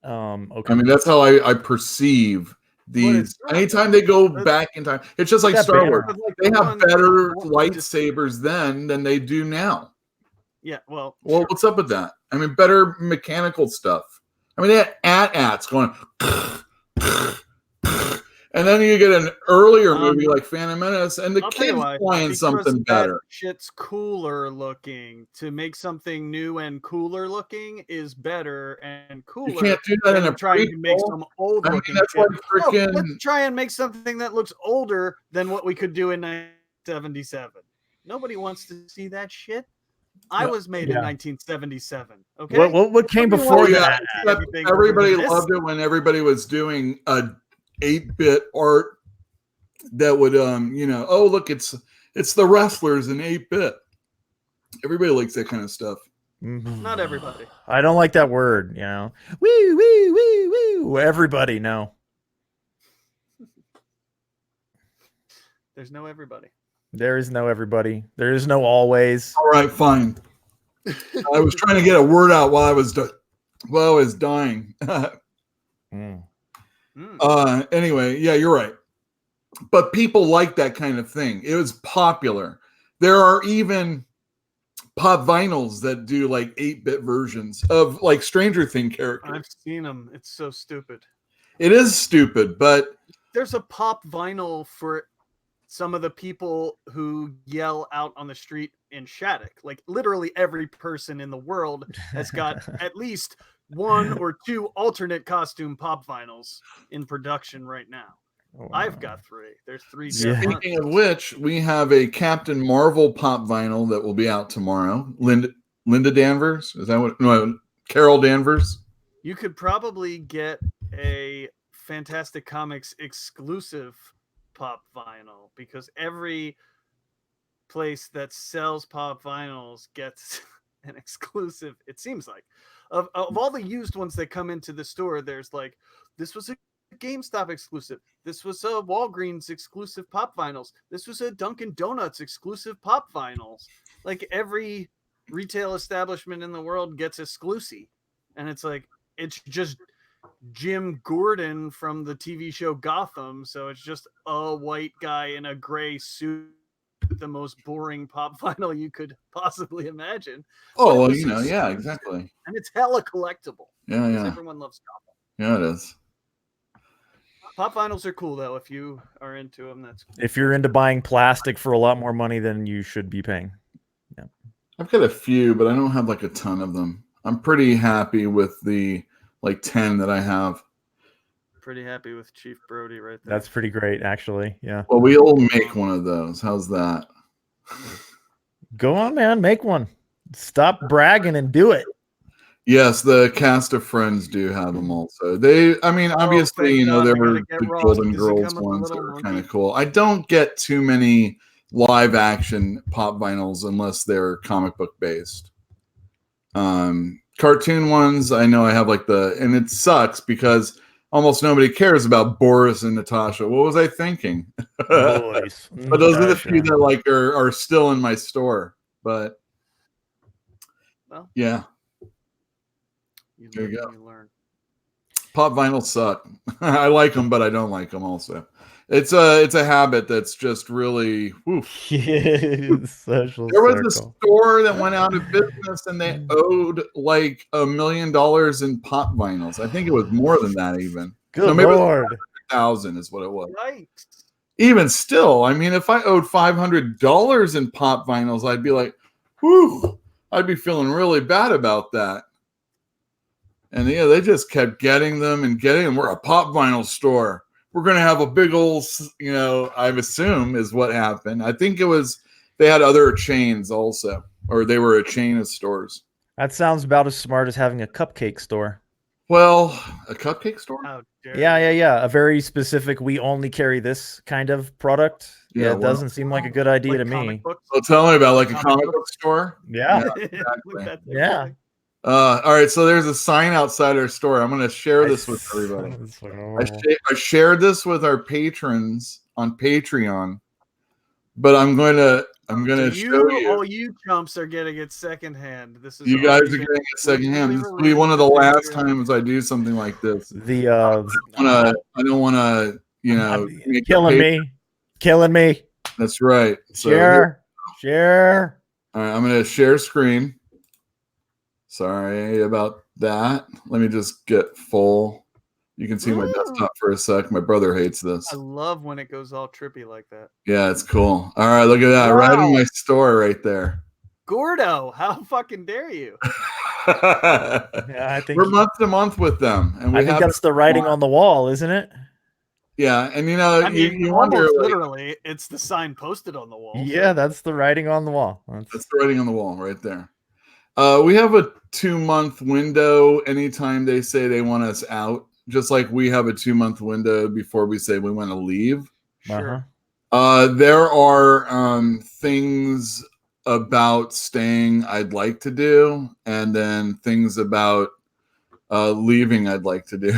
Okay. I mean, that's how I perceive these. Anytime they go back in time, it's just like Star Wars. They have better lightsabers then than they do now. Yeah, well, what's up with that? I mean, better mechanical stuff. I mean, they had AT-ATs going, and then you get an earlier movie like Phantom Menace, and the kids playing something better. Shit's cooler looking. To make something new and cooler looking is better and cooler. You can't do that in a trying to make some old looking. That's shit. freaking. Let's try and make something that looks older than what we could do in 1977. Nobody wants to see that shit. I was made in 1977. Okay. What came before that? Everybody loved it when everybody was doing a 8-bit art that would oh look, it's the wrestlers in 8-bit. Everybody likes that kind of stuff. Mm-hmm. Not everybody. I don't like that word, you know. Wee wee wee wee. Everybody, no. There's no everybody. There is no everybody. There is no always. All right, fine. I was trying to get a word out while I was dying. Anyway, yeah, you're right. But people like that kind of thing. It was popular. There are even pop vinyls that do like 8-bit versions of like Stranger Thing characters. I've seen them. It's so stupid. It is stupid, but there's a pop vinyl for some of the people who yell out on the street in Shattuck. Like literally every person in the world has got at least 1 or 2 alternate costume pop vinyls in production right now. Oh, wow. I've got 3. There's 3. Yeah. Speaking of which, we have a Captain Marvel pop vinyl that will be out tomorrow. Linda Danvers? Is that what? No, Carol Danvers. You could probably get a Fantastic Comics exclusive pop vinyl because every place that sells pop vinyls gets an exclusive. It seems like of all the used ones that come into the store, there's like, this was a GameStop exclusive, this was a Walgreens exclusive pop vinyls, this was a Dunkin' Donuts exclusive pop vinyls. Like every retail establishment in the world gets exclusive, and it's like, it's just Jim Gordon from the TV show Gotham, so it's just a white guy in a gray suit, the most boring pop vinyl you could possibly imagine. Oh, well, yeah, exactly. And it's hella collectible. Yeah. Everyone loves Gotham. Yeah, it is. Pop vinyls are cool, though. If you are into them, that's cool. If you're into buying plastic for a lot more money than you should be paying. Yeah. I've got a few, but I don't have like a ton of them. I'm pretty happy with the like 10 that I have. Pretty happy with Chief Brody right there. That's pretty great, actually. Yeah. Well, we'll make one of those. How's that? Go on, man. Make one. Stop bragging and do it. Yes, the cast of Friends do have them also. Obviously, there were the Golden Girls ones that are kind of cool. I don't get too many live action pop vinyls unless they're comic book based. Cartoon ones, I know I have and it sucks because almost nobody cares about Boris and Natasha. What was I thinking? Boys. But those are the few that are still in my store. But yeah. There you go. Pop vinyls suck. I like them, but I don't like them also. It's a habit that's just really social. There was a store that went out of business and they owed like $1 million in pop vinyls. I think it was more than that even. Good Lord. 100,000 is what it was. Right. Even still, I mean, if I owed $500 in pop vinyls, I'd be like, whew, I'd be feeling really bad about that. And yeah, they just kept getting them and getting them. We're a pop vinyl store. We're going to have a big old, I assume is what happened. I think they had other chains also, or they were a chain of stores. That sounds about as smart as having a cupcake store. Well, a cupcake store. How dare Yeah, you. yeah. A very specific. We only carry this kind of product. Yeah, it well, doesn't seem like a good idea Like to comic me. books. So tell me about like a Comic comic book? book store. Yeah, exactly. That's yeah. everything. All right, so there's a sign outside our store. I'm going to share this with everybody. That's fucking horrible. I shared this with our patrons on Patreon, but I'm going to So show you. all you chumps are getting it secondhand. This is You guys are already getting been it secondhand. This will be released one of the to last Patreon. times I do something like this. The I don't want to, make the killing me, killing me. That's right. So here, Share. all right, I'm going to share screen. Sorry about that. Let me just get full. You can see my desktop for a sec. My brother hates this. I love when it goes all trippy like that. Yeah, it's cool. All right, look at that. Wow. Right in my store right there. Gordo, how fucking dare you? Yeah, I think we're month to month with them, and we I think have that's the writing on the wall, isn't it? yeah. And I mean, you wonder, almost like, literally, it's the sign posted on the wall. Yeah, that's the writing on the wall. that's the writing on the wall right there. We have a 2-month window anytime they say they want us out, just like we have a 2-month window before we say we want to leave. Sure. There are things about staying I'd like to do, and then things about leaving I'd like to do.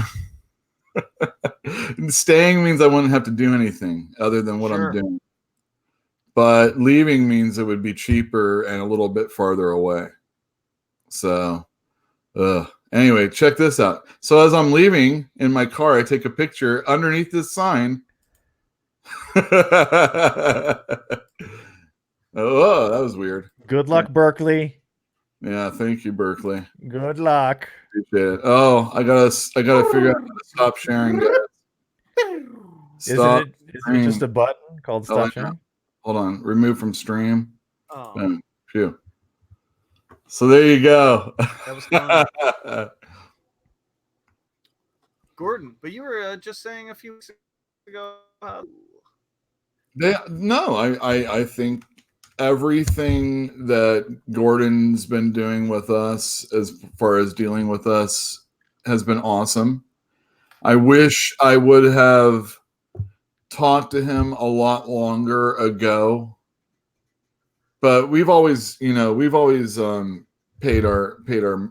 Staying means I wouldn't have to do anything other than what I'm doing. But leaving means it would be cheaper and a little bit farther away. So, anyway, check this out. So as I'm leaving in my car, I take a picture underneath this sign. Oh, that was weird. Good luck, Berkeley. Yeah, thank you, Berkeley. Good luck. Appreciate it. Oh, I gotta figure out how to stop sharing, guys. Stop. Isn't it just a button called stop sharing? Hold on. Remove from stream. Oh, Boom. Phew. So there you go. that was fun. Gordon, but you were just saying a few weeks ago. I think everything that Gordon's been doing with us as far as dealing with us has been awesome. I wish I would have talked to him a lot longer ago, but we've always paid our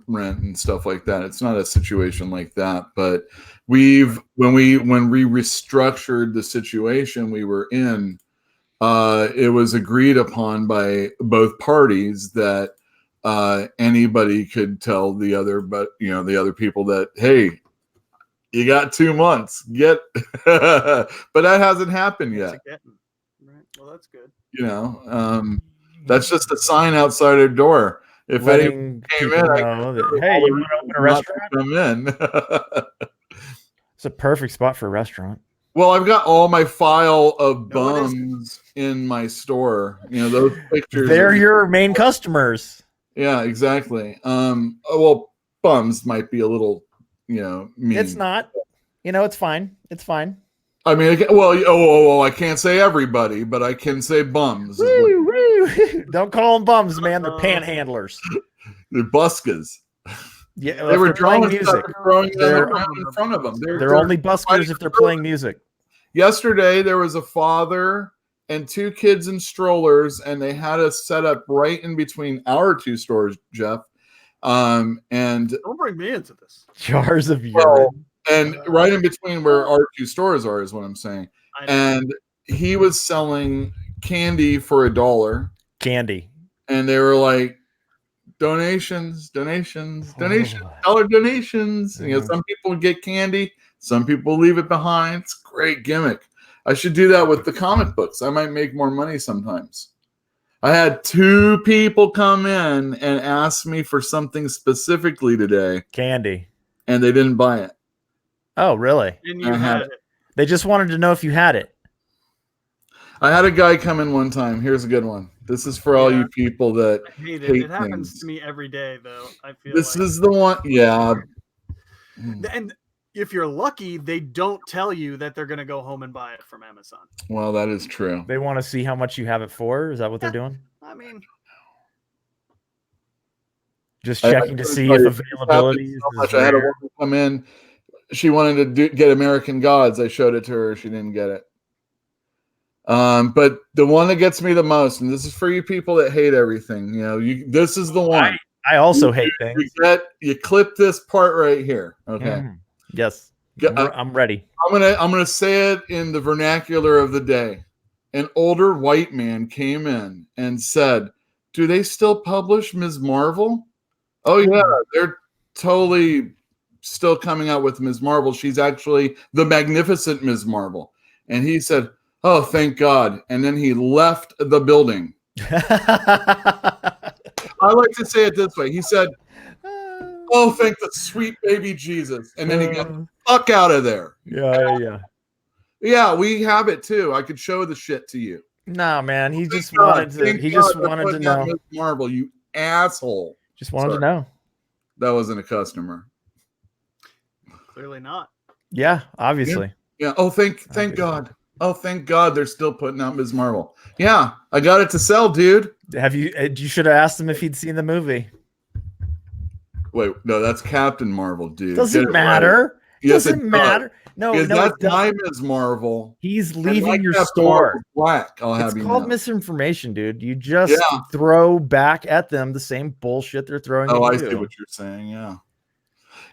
rent and stuff like that. It's not a situation like that, but when we restructured the situation we were in, it was agreed upon by both parties that anybody could tell the other people that, hey, you got 2 months. But that hasn't happened yet. Right. Well, that's good. That's just a sign outside our door. If anyone came in, hey, you want to open a restaurant? Come in. It's a perfect spot for a restaurant. Well, I've got all my file of bums in my store. Those pictures. They're your main customers. Yeah, exactly. Well, bums might be a little, mean. It's not. It's fine. It's fine. I mean, I can't say everybody, but I can say bums. Woo, woo. Don't call them bums, man. They're panhandlers. They're buskas. Yeah, they were playing music. They're in front of them. They're only buskers if they're playing music. Yesterday, there was a father and 2 kids in strollers, and they had us set up right in between our 2 stores, Jeff. And don't bring me into this. Jars of urine. And right in between where our 2 stores are is what I'm saying. And he was selling candy for $1. Candy. And they were like, donations, $dollar donations. Some people get candy, some people leave it behind. It's a great gimmick. I should do that with the comic books. I might make more money sometimes. I had 2 people come in and ask me for something specifically today. Candy. And they didn't buy it. Oh, really? And you had it. They just wanted to know if you had it. I had a guy come in one time. Here's a good one. This is for all you people that hate it. It happens to me every day, though. I feel this is the one. Yeah. And if you're lucky, they don't tell you that they're going to go home and buy it from Amazon. Well, that is true. They want to see how much you have it for. Is that what they're doing? I mean, Just checking to see if availability is so much. I had a woman come in. She wanted to get American Gods. I showed it to her. She didn't get it. But the one that gets me the most, and this is for you people that hate everything, this is the one. I also hate things. You clip this part right here. Okay. Yes. I'm ready. I'm gonna say it in the vernacular of the day. An older white man came in and said, "Do they still publish Ms. Marvel?" Oh yeah, they're totally still coming out with Ms. Marvel. She's actually the magnificent Ms. Marvel. And he said, "Oh, thank God." And then he left the building. I like to say it this way. He said, "Oh, thank the sweet baby Jesus." And then he got the fuck out of there. Yeah. Yeah, we have it too. I could show the shit to you. Nah, man. He just wanted to know. Ms. Marvel, you asshole. Just wanted to know. That wasn't a customer. Clearly not. Yeah, obviously. Yeah. Oh, thank God. Oh, thank God they're still putting out Ms. Marvel. Yeah, I got it to sell, dude. You should have asked him if he'd seen the movie. Wait, no, that's Captain Marvel, dude. Doesn't matter. Right. Yes, doesn't matter. No, that's my Ms. Marvel. He's leaving your store. Black. It's called misinformation, dude. You just throw back at them the same bullshit they're throwing at you. Oh, I see what you're saying. Yeah.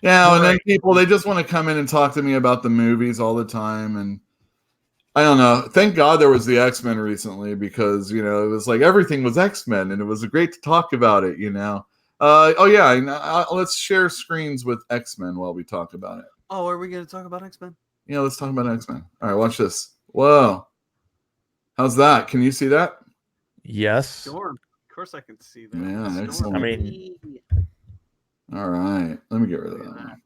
Yeah, and then people, they just want to come in and talk to me about the movies all the time. And I don't know. Thank God there was the X-Men recently because, it was like everything was X-Men and it was great to talk about it, let's share screens with X-Men while we talk about it. Oh, are we going to talk about X-Men? Yeah, let's talk about X-Men. All right, watch this. Whoa. How's that? Can you see that? Yes. Storm. Of course I can see that. Yeah, excellent. I mean... All right. Let me get rid of that.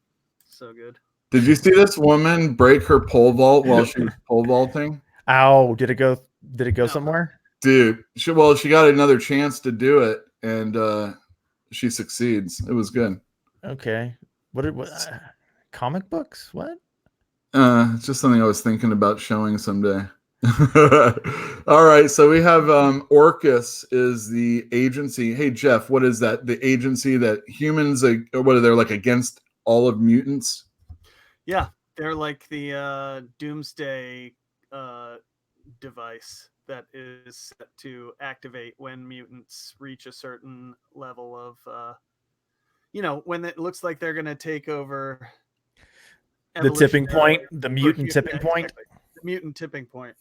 So good. Did you see this woman break her pole vault while she was pole vaulting? Ow! Did it go somewhere? Dude, she got another chance to do it, and she succeeds. It was good. Okay. What comic books? What? It's just something I was thinking about showing someday. All right, so we have Orcus is the agency. Hey Jeff, what is that? The agency that humans what are they, like, against all of mutants? Yeah, they're like the doomsday device that is set to activate when mutants reach a certain level of when it looks like they're going to take over the tipping point, the mutant tipping point. Exactly. The mutant tipping point.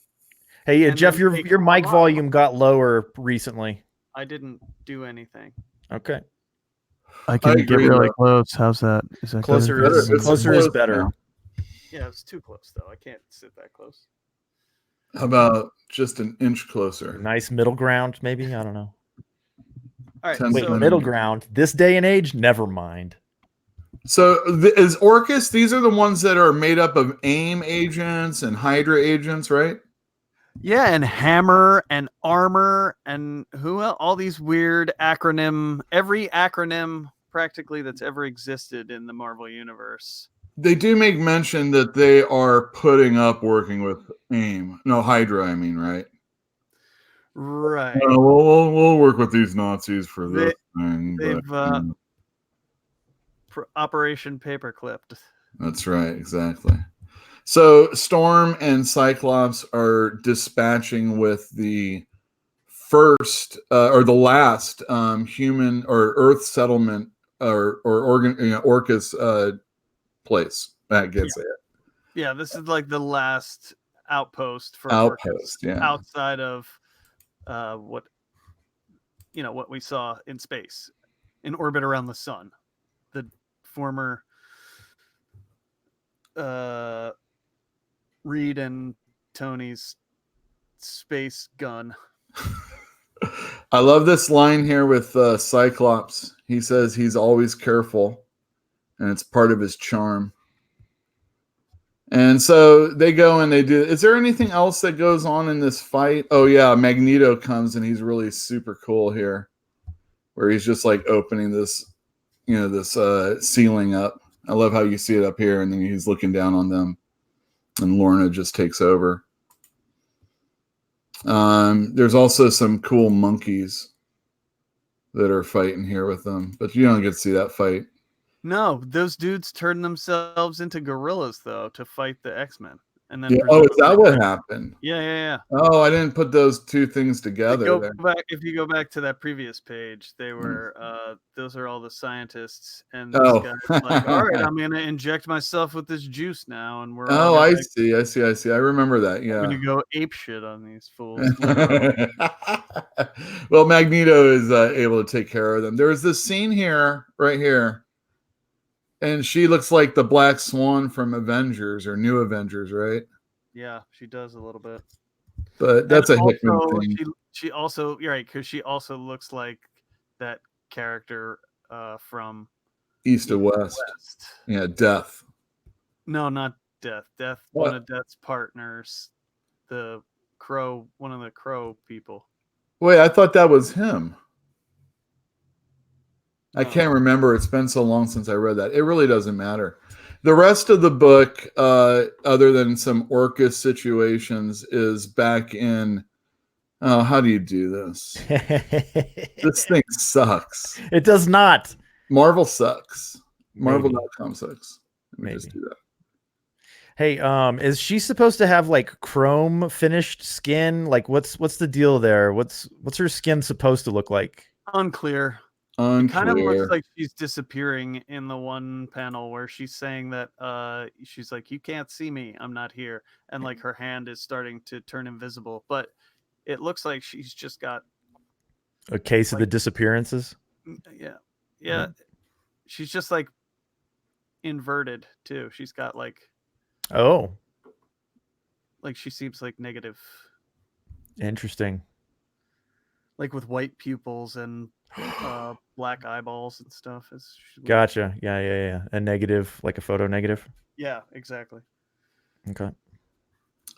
Hey, Jeff, your mic volume got lower recently. I didn't do anything. Okay. I can get really closer. How's that? Is that closer? Closer is better. Now. Yeah, it's too close though. I can't sit that close. How about just an inch closer? Nice middle ground, maybe. I don't know. All right. Wait, middle ground. This day and age, never mind. So is Orcus? These are the ones that are made up of AIM agents and Hydra agents, right? Yeah, and Hammer and Armor and who else? All these weird acronym. Every acronym practically that's ever existed in the Marvel universe. They do make mention that they are putting up working with AIM. No, Hydra, I mean, right? Right. We'll work with these Nazis for this thing. They've Operation Paperclipped. That's right, exactly. So Storm and Cyclops are dispatching with the first or the last human or Earth settlement or Orcus place. That gets it. Yeah, this is like the last outpost for Orcus, outside of what we saw in space, in orbit around the sun. The former Reed and Tony's space gun. I love this line here with Cyclops. He says he's always careful, and it's part of his charm. And so they go and they do. Is there anything else that goes on in this fight? Oh yeah, Magneto comes and he's really super cool here, where he's just like opening this, this ceiling up. I love how you see it up here, and then he's looking down on them, and Lorna just takes over. There's also some cool monkeys that are fighting here with them, but you don't get to see that fight. No, those dudes turned themselves into gorillas though to fight the X-Men, and then Yeah. Oh, is that presumably- what happened? Yeah. Oh, I didn't put those two things together. There. If you go back to that previous page, they were those are all the scientists, and this Oh. guy's like, all right, I'm gonna inject myself with this juice now, and we're Oh, all I see. I remember that. I'm Yeah. gonna go ape shit on these fools. Well, Magneto is able to take care of them. There's this scene here, right here, and she looks like the Black Swan from Avengers or New Avengers, right? Yeah, she does a little bit. But that's And a Hickman also, thing. She also, you're right, because she also looks like that character from East to West. Yeah, Death. No, not Death. Death, What? one of Death's partners, the Crow, one of the Crow people. Wait, I thought that was him. I No. can't remember. It's been so long since I read that. It really doesn't matter. The rest of the book, other than some Orcus situations, is back in. Oh, how do you do this? This thing sucks. It does not. Marvel sucks. Maybe. Marvel.com sucks. Let me just Maybe. do that. Hey, is she supposed to have like chrome finished skin? Like what's the deal there? What's her skin supposed to look like? Unclear. It kind of Unclear. looks like she's disappearing in the one panel where she's saying that she's like, you can't see me, I'm not here, and like her hand is starting to turn invisible, but it looks like she's just got A case of the disappearances? yeah she's just like inverted too. She's got like Oh, she seems like negative, interesting. like with white pupils and black eyeballs and stuff. Gotcha. Yeah. A negative, like a photo negative. Yeah, exactly. Okay.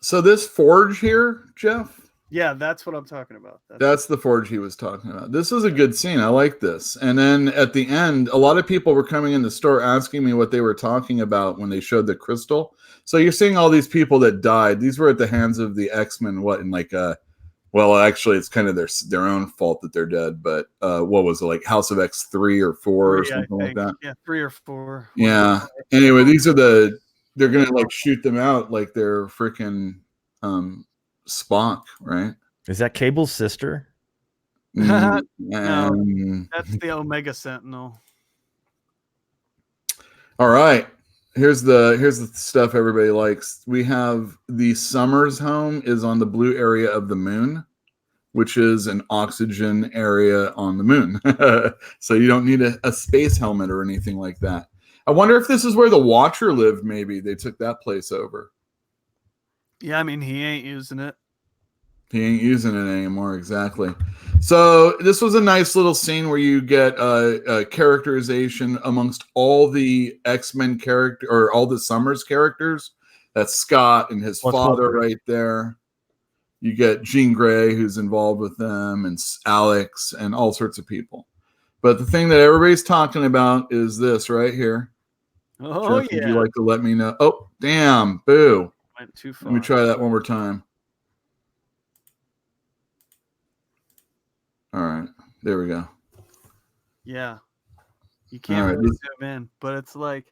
So this forge here, Jeff, Yeah, that's what I'm talking about. that's the forge he was talking about. This is a good scene. I like this. And then at the end, a lot of people were coming in the store asking me what they were talking about when they showed the crystal. So you're seeing all these people that died. These were at the hands of the X-Men. What in like well, actually, it's kind of their own fault that they're dead. But what was it, like House of X 3 or 4 or something like that? Yeah, 3 or 4. Yeah. Anyway, these are they're gonna like shoot them out like they're freaking Spock, right? Is that Cable's sister? No, that's the Omega Sentinel. All right. Here's the stuff everybody likes. We have the Summers home is on the blue area of the moon, which is an oxygen area on the moon. So you don't need a space helmet or anything like that. I wonder if this is where the Watcher lived. Maybe they took that place over. Yeah, I mean, he ain't using it. He ain't using it anymore. Exactly. So this was a nice little scene where you get a characterization amongst all the X-Men character or all the Summers characters. That's Scott and his father right there. You get Jean Grey, who's involved with them, and Alex, and all sorts of people. But the thing that everybody's talking about is this right here. Oh, Jeff, yeah. would you like to let me know? Oh, damn. Boo. Went too far. Let me try that one more time. All right. There we go. Yeah. You can't All right, really zoom in, but it's like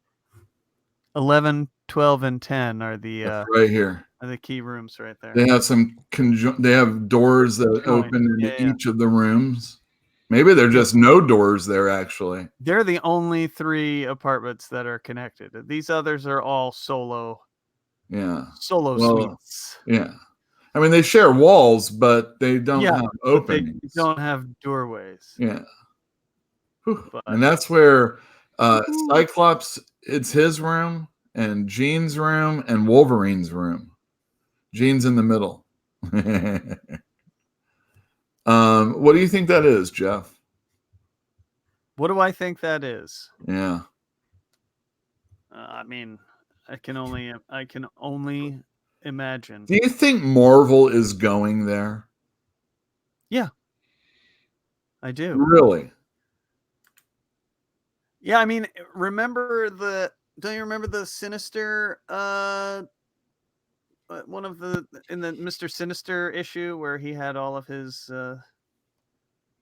11, 12, and 10 are the right here. are the key rooms right there. They have some they have doors that open into each of the rooms. Maybe they're just no doors there, actually. They're the only 3 apartments that are connected. These others are all solo suites. Yeah. I mean, they share walls, but they don't have openings. They don't have doorways. Yeah. And that's where Cyclops, it's his room, and Jean's room, and Wolverine's room. Jean's in the middle. What do you think that is, Jeff? What do I think that is? Yeah. I mean, I can only imagine. Do you think Marvel is going there? Yeah, I do. Really? Yeah, I mean, don't you remember the Sinister one of the in the Mr. Sinister issue where he had all of his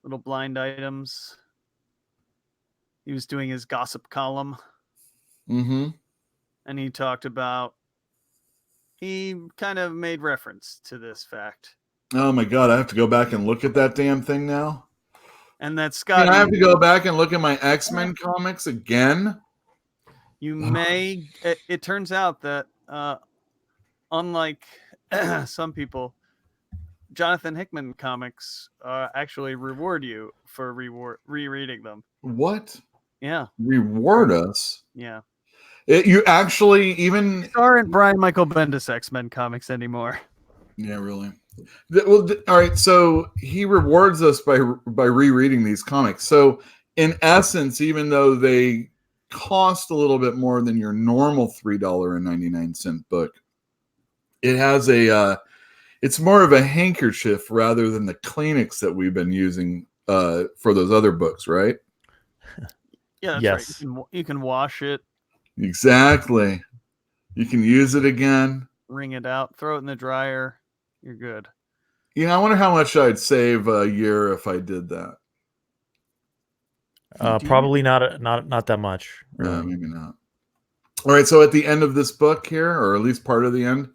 little blind items. He was doing his gossip column. Mm-hmm. And he talked about, he kind of made reference to this fact. Oh my God, I have to go back and look at that damn thing now. And that Scott, I have to go back and look at my X-Men comics again. you may, it turns out that unlike some people, Jonathan Hickman comics actually reward you for rereading them. What? Yeah. Reward us? Yeah. You actually even These aren't Brian Michael Bendis X-Men comics anymore. Yeah, really. Well, all right. So he rewards us by rereading these comics. So in essence, even though they cost a little bit more than your normal $3.99 book, it has it's more of a handkerchief rather than the Kleenex that we've been using for those other books, right? Yeah, that's Yes. right. You can wash it, Exactly. You can use it again. wring it out, throw it in the dryer. You're good. You know, I wonder how much I'd save a year if I did that. Probably not that much. Really. No, maybe not. All right, so at the end of this book here, or at least part of the end,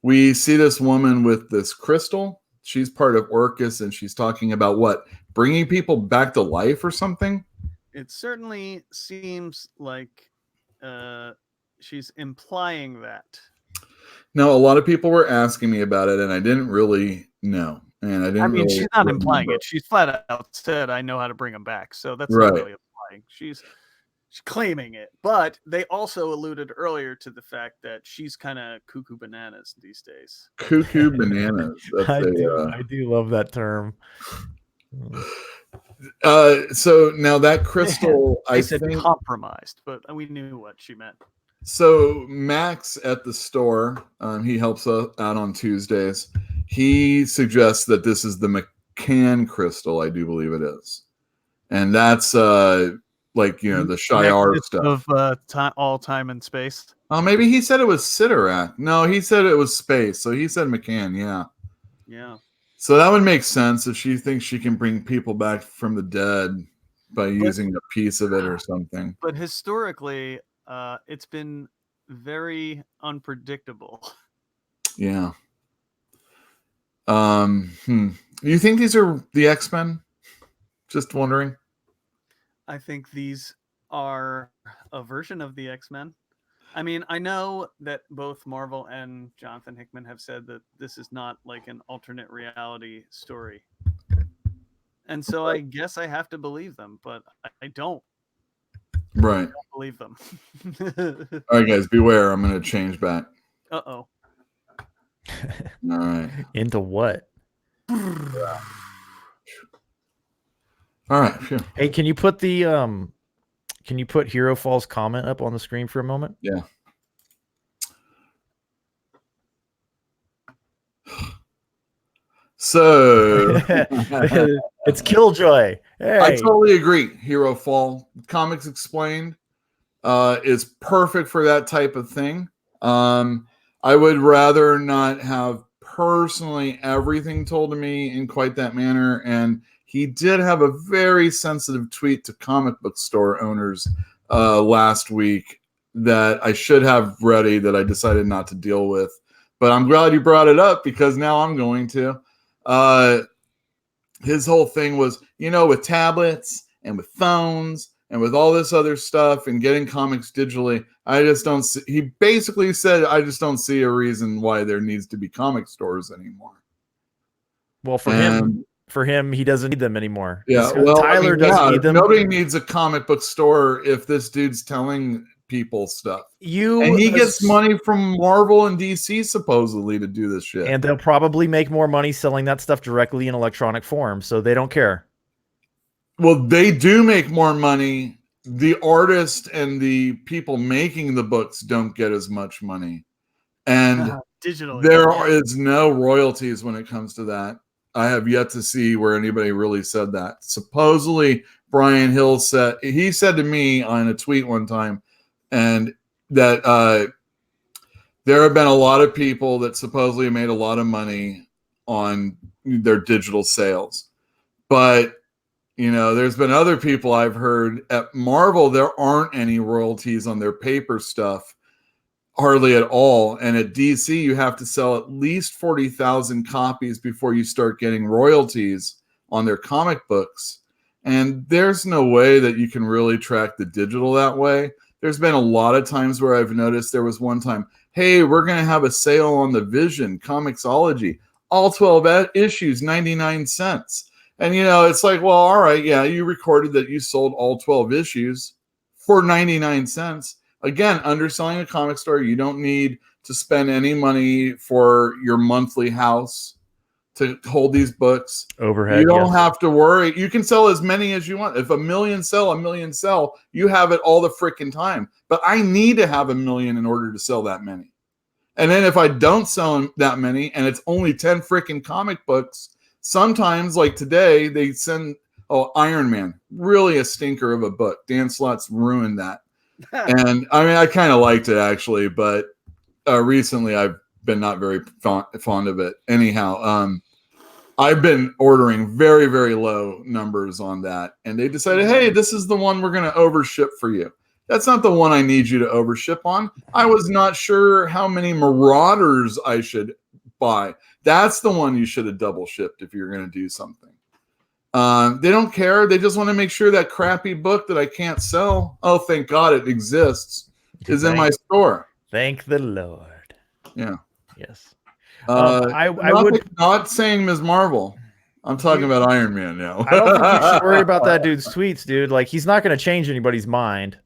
we see this woman with this crystal. She's part of Orcus, and she's talking about what? Bringing people back to life or something? It certainly seems like she's implying that. No, a lot of people were asking me about it, and I didn't really know. And I didn't really she's not implying remember. it. She's flat out said, I know how to bring them back. So that's Right. not really implying. She's claiming it. But they also alluded earlier to the fact that she's kind of cuckoo bananas these days. Cuckoo bananas. That's I do love that term. So now that crystal, I I said think compromised, but we knew what she meant. So Max at the store, he helps us out on Tuesdays. He suggests that this is the McCann crystal, I do believe it is, and that's like the Shi'ar Nexus stuff of all time and space. Oh, maybe he said it was Sidorak. No, he said it was space, so he said McCann. Yeah. So that would make sense if she thinks she can bring people back from the dead by using a piece of it or something. But historically, it's been very unpredictable. Yeah. You think these are the X-Men? Just wondering. I think these are a version of the X-Men. I mean, I know that both Marvel and Jonathan Hickman have said that this is not like an alternate reality story. And so I guess I have to believe them, but I don't. Right. I don't believe them. All right, guys, beware. I'm going to change back. Uh-oh. All right. Into what? All right. Phew. Hey, can you put Hero Falls comment up on the screen for a moment? Yeah. So it's Killjoy. Hey. I totally agree. Hero Fall Comics Explained is perfect for that type of thing. I would rather not have personally everything told to me in quite that manner. And he did have a very sensitive tweet to comic book store owners last week that I should have ready that I decided not to deal with. But I'm glad you brought it up because now I'm going to. His whole thing was, with tablets and with phones and with all this other stuff and getting comics digitally, I just don't see, he basically said, I just don't see a reason why there needs to be comic stores anymore. Well, for him, he doesn't need them anymore. Yeah, Tyler doesn't need them. Nobody needs a comic book store if this dude's telling people stuff. And he gets money from Marvel and DC supposedly to do this shit. And they'll probably make more money selling that stuff directly in electronic form, so they don't care. Well, they do make more money. The artist and the people making the books don't get as much money. And digitally, there is no royalties when it comes to that. I have yet to see where anybody really said that. Supposedly, Brian Hill said to me on a tweet one time, and that there have been a lot of people that supposedly made a lot of money on their digital sales. But there's been other people I've heard at Marvel, there aren't any royalties on their paper stuff, hardly at all. And at DC, you have to sell at least 40,000 copies before you start getting royalties on their comic books. And there's no way that you can really track the digital that way. There's been a lot of times where I've noticed there was one time, hey, we're going to have a sale on the Vision Comixology, all 12 issues, 99 cents. And, it's like, well, all right, yeah, you recorded that you sold all 12 issues for 99 cents. Again, underselling a comic store, you don't need to spend any money for your monthly house to hold these books. Overhead. You don't have to worry. You can sell as many as you want. If a million sell, you have it all the freaking time. But I need to have 1 million in order to sell that many. And then if I don't sell that many and it's only 10 freaking comic books, sometimes like today they send, Iron Man, really a stinker of a book. Dan Slott's ruined that. And I mean, I kind of liked it actually, but recently I've been not very fond of it. Anyhow, I've been ordering very, very low numbers on that. And they decided, hey, this is the one we're going to overship for you. That's not the one I need you to overship on. I was not sure how many Marauders I should buy. That's the one you should have double shipped if you're going to do something. They don't care. They just want to make sure that crappy book that I can't sell, oh, thank God it exists, is in my store. Thank the Lord. Yeah. Yes. I would not saying Ms. Marvel. I'm talking about Iron Man now. I don't think you should worry about that dude's tweets, dude. Like, he's not going to change anybody's mind.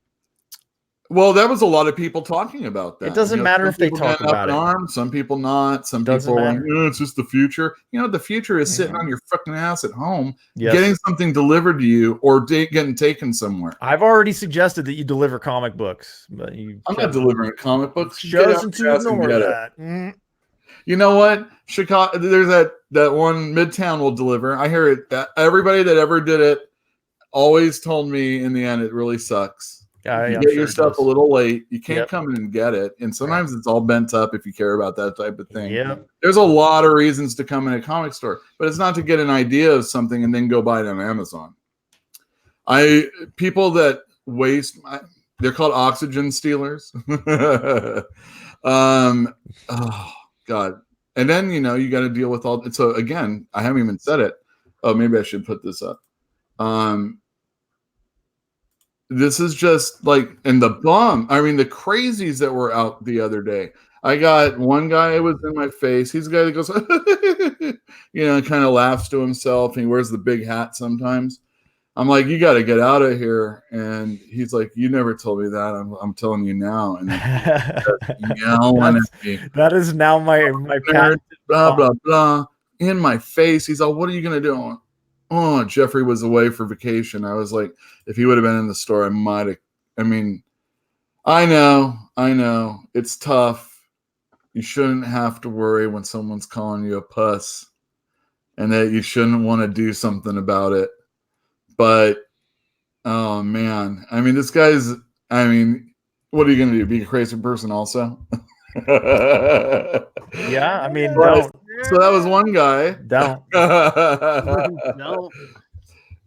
Well, there was a lot of people talking about that. It doesn't matter if they talk about it. Arms, some people not. Some people are like, it's just the future. The future is sitting on your fucking ass at home, getting something delivered to you or getting taken somewhere. I've already suggested that you deliver comic books, but I'm not delivering comic books. Chosen to ignore that. You know what? Chicago, there's that one Midtown will deliver. I hear it. Everybody that ever did it always told me in the end it really sucks. You get your stuff a little late. You can't come in and get it. And sometimes it's all bent up if you care about that type of thing. Yeah. There's a lot of reasons to come in a comic store, but it's not to get an idea of something and then go buy it on Amazon. People that waste, they're called oxygen stealers. Oh God. And then, you got to deal with all. So again, I haven't even said it. Oh, maybe I should put this up. This is just like, and the crazies that were out the other day. I got one guy who was in my face. He's the guy that goes, kind of laughs to himself. And he wears the big hat sometimes. I'm like, you got to get out of here. And he's like, you never told me that. I'm telling you now. And yelling at me. That is now my patent. Blah, blah, blah. In my face. He's like, what are you going to do? Oh, Jeffrey was away for vacation. I was like, if he would have been in the store, I might have. I mean, I know. It's tough. You shouldn't have to worry when someone's calling you a puss and that you shouldn't want to do something about it. But, oh, man. I mean, what are you going to do? Be a crazy person also? Yeah, I mean, don't. So that was one guy. Don't. No.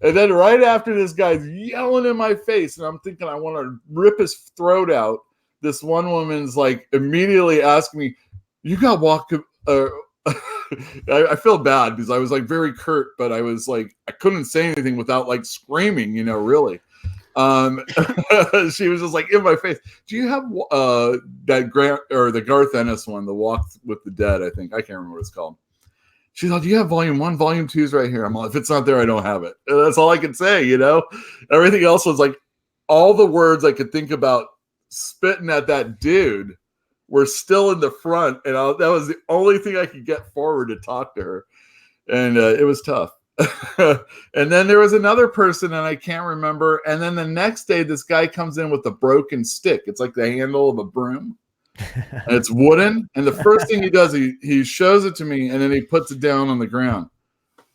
And then right after this guy's yelling in my face, and I'm thinking I want to rip his throat out, this one woman's like immediately asking me, you got walk. I feel bad because I was like very curt, but I was like, I couldn't say anything without like screaming, really. She was just like in my face. Do you have that Grant or the Garth Ennis one, the Walk with the Dead? I think I can't remember what it's called. She's like, do you have volume 1? Volume 2's right here. I'm like, if it's not there, I don't have it. And that's all I can say, Everything else was like all the words I could think about spitting at that dude were still in the front, and that was the only thing I could get forward to talk to her, and it was tough. And then there was another person, and I can't remember. And then the next day, this guy comes in with a broken stick. It's like the handle of a broom. And it's wooden. And the first thing he does, he shows it to me, and then he puts it down on the ground.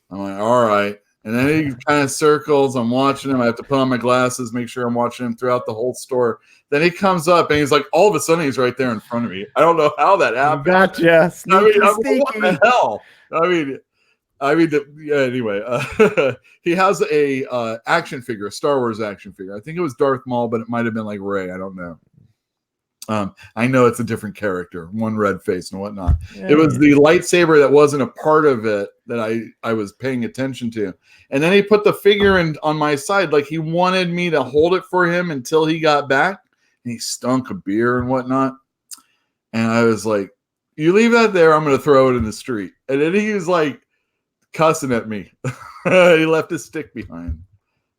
I'm like, all right. And then he kind of circles. I'm watching him. I have to put on my glasses, make sure I'm watching him throughout the whole store. Then he comes up, and he's like, all of a sudden, he's right there in front of me. I don't know how that happened. Gotcha. Sneaky. What the hell? I mean, anyway, he has a action figure, a Star Wars action figure. I think it was Darth Maul, but it might have been like Rey. I don't know. I know it's a different character, one red face and whatnot. It was the lightsaber that wasn't a part of it that I was paying attention to. And then he put the figure in on my side, like he wanted me to hold it for him until he got back. And he stunk of beer and whatnot. And I was like, you leave that there, I'm going to throw it in the street. And then he was like cussing at me. He left his stick behind.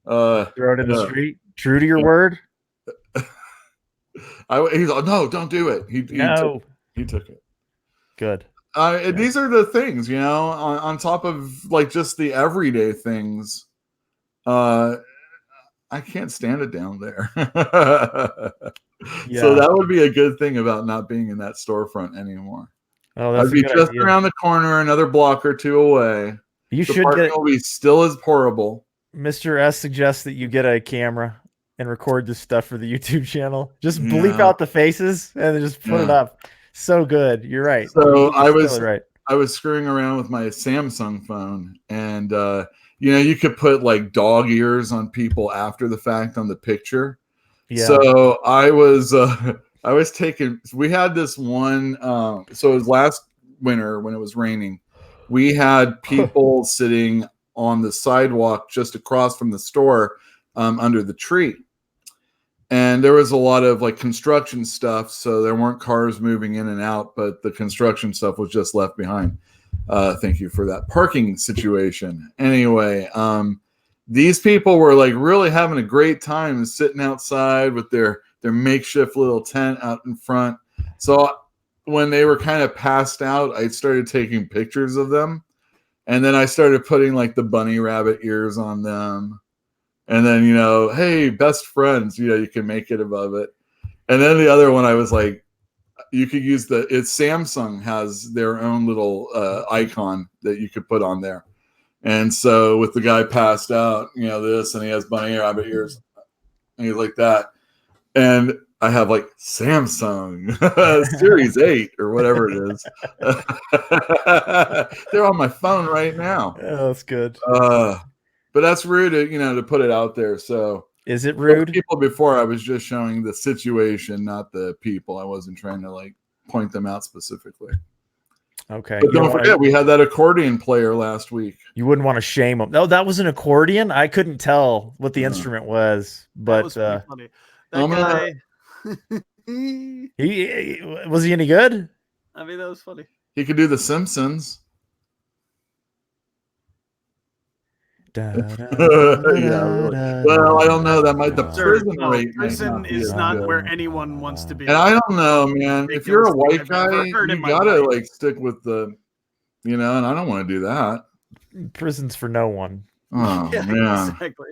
Throw it in the street. True to your word. He's like, no, don't do it. He took it. Good. These are the things, you know, on top of like just the everyday things. I can't stand it down there. So that would be a good thing about not being in that storefront anymore. Oh, that's I'd be just around the corner, another block or two away. You should get it. Will be still as horrible. Mr. S suggests that you get a camera and record this stuff for the YouTube channel. Just bleep out the faces and then just put it up. So good. You're right. So I was screwing around with my Samsung phone, and you know, you could put like dog ears on people after the fact on the picture. Yeah. So I was taking. We had this one. So it was last winter when it was raining. We had people sitting on the sidewalk just across from the store under the tree. And there was a lot of like construction stuff, so there weren't cars moving in and out, but the construction stuff was just left behind. Thank you for that parking situation. Anyway, these people were like really having a great time sitting outside with their makeshift little tent out in front. So when they were kind of passed out, I started taking pictures of them, and then I started putting like the bunny rabbit ears on them. And then, you know, hey, best friends, you know, you can make it above it. And then the other one, I was like, you could use Samsung has their own little icon that you could put on there. And so with the guy passed out, you know, this, and he has bunny rabbit ears, and he's like that. And I have like Samsung Series 8 or whatever it is. They're on my phone right now. Oh, that's good. But that's rude, to put it out there. So is it rude? People before, I was just showing the situation, not the people. I wasn't trying to like point them out specifically. Okay. But don't forget, we had that accordion player last week. You wouldn't want to shame them. No, that was an accordion. I couldn't tell what the instrument was, but that was funny. That guy. He was he any good? I mean, that was funny. He could do The Simpsons. Yeah, really. Well, I don't know. That might the prison rate. Prison is not where anyone wants to be. And I don't know, man. If you're a white guy, you gotta like stick with the, and I don't want to do that. Prison's for no one. Oh man, exactly.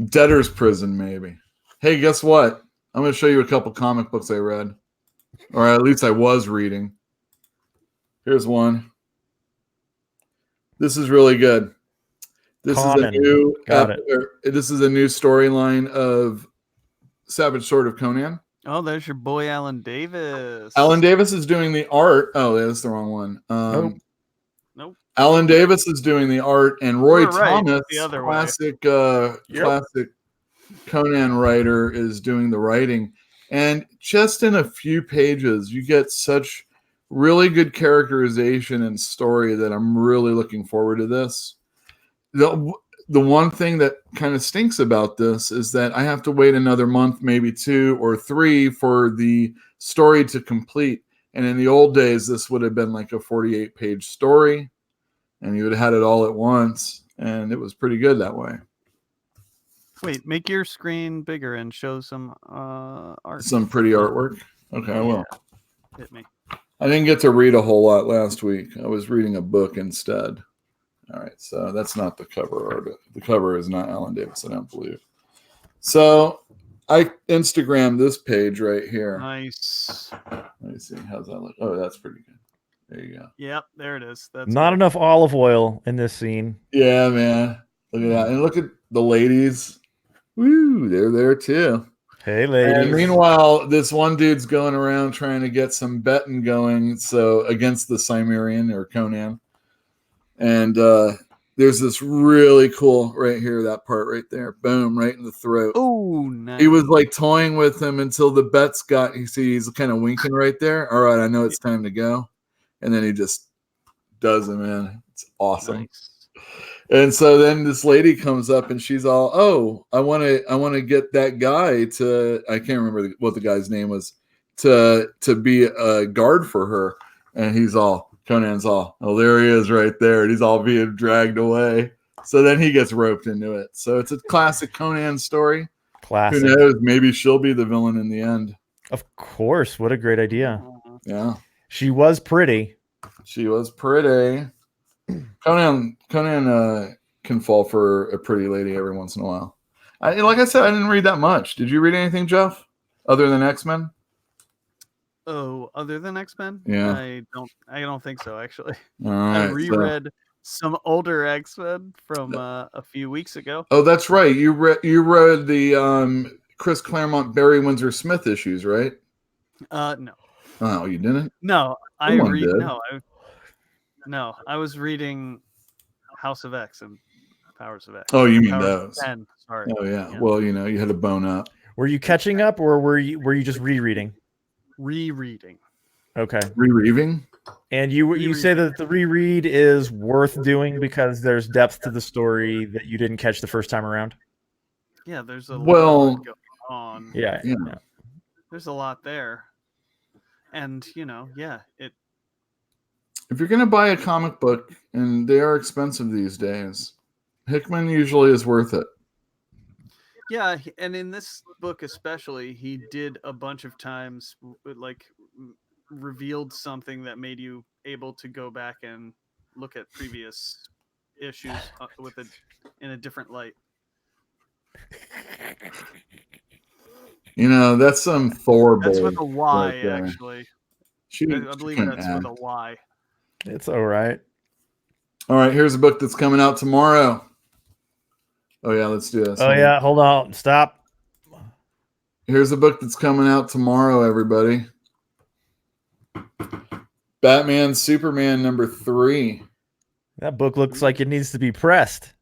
Debtor's prison, maybe. Hey, guess what? I'm going to show you a couple comic books I read, or at least I was reading. Here's one. This is really good. This is a new. This is a new storyline of Savage Sword of Conan. Oh, there's your boy Alan Davis. Alan Davis is doing the art. Oh, that's the wrong one. Nope. Alan Davis is doing the art, and Roy Thomas, the other classic Conan writer, is doing the writing. And just in a few pages, you get such really good characterization and story that I'm really looking forward to this. The one thing that kind of stinks about this is that I have to wait another month, maybe 2 or 3, for the story to complete. And in the old days, this would have been like a 48-page story, and you would have had it all at once, and it was pretty good that way. Wait, make your screen bigger and show some art. Some pretty artwork? Okay, I will. Hit me. I didn't get to read a whole lot last week. I was reading a book instead. All right, so that's not the cover art. The cover is not Alan Davis, I don't believe. So I Instagrammed this page right here. Nice. Let me see. How's that look? Oh, that's pretty good. There you go. Yep, there it is. That's not enough olive oil in this scene. Yeah, man. Look at that. And look at the ladies. Woo, they're there too. Hey, ladies. And meanwhile, this one dude's going around trying to get some betting going, so against the Cimmerian or Conan. And there's this really cool right here, that part right there. Boom, right in the throat. Oh, nice. He was like toying with him until the bets got, you see, he's kind of winking right there. All right, I know it's time to go. And then he just does him in. It's awesome. Nice. And so then this lady comes up and she's all, "Oh, I want to get that guy to, I can't remember what the guy's name was, to be a guard for her." And Conan's all, "Oh, there he is right there." And he's all being dragged away. So then he gets roped into it. So it's a classic Conan story. Classic. Who knows? Maybe she'll be the villain in the end. Of course. What a great idea. Yeah. She was pretty. She was pretty. Conan can fall for a pretty lady every once in a while. Like I said, I didn't read that much. Did you read anything, Jeff, other than X-Men? Oh, other than X-Men? Yeah. I don't think so, actually. All I right, reread some older X-Men from a few weeks ago. Oh, that's right. You read the Chris Claremont, Barry Windsor Smith issues, right? No. Oh, you didn't? No, Someone did. I was reading House of X and Powers of X. Oh, you mean Powers of those? 10, sorry. Oh, yeah. Well, you had to bone up. Were you catching up, or were you just rereading? Rereading. Okay. Rereading? And you say that the reread is worth doing because there's depth to the story that you didn't catch the first time around? Yeah, there's a Well, lot going on. Yeah. There's a lot there. And, if you're going to buy a comic book, and they are expensive these days, Hickman usually is worth it. Yeah, and in this book especially, he did a bunch of times like revealed something that made you able to go back and look at previous issues in a different light. That's some Thor. That's with a Y, right there. Actually. I believe couldn't that's add. with a Y. It's all right. All right, here's a book that's coming out tomorrow. Oh, yeah, let's do this. Oh, yeah. Hold on. Stop. Here's a book that's coming out tomorrow, everybody. Batman Superman #3. That book looks like it needs to be pressed.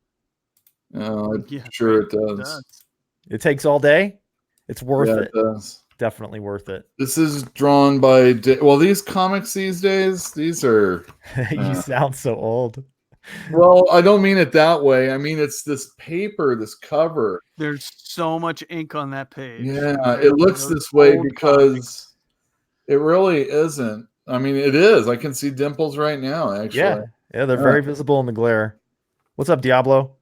Oh, I'm sure it does. It takes all day. It's worth it. It does. Definitely worth it. This is drawn by... these comics these days, these are... You sound so old. Well, I don't mean it that way. I mean, it's this paper, this cover. There's so much ink on that page. Yeah, it looks this way because it really isn't. I mean, it is. I can see dimples right now, actually. Yeah, they're very visible in the glare. What's up, Diablo?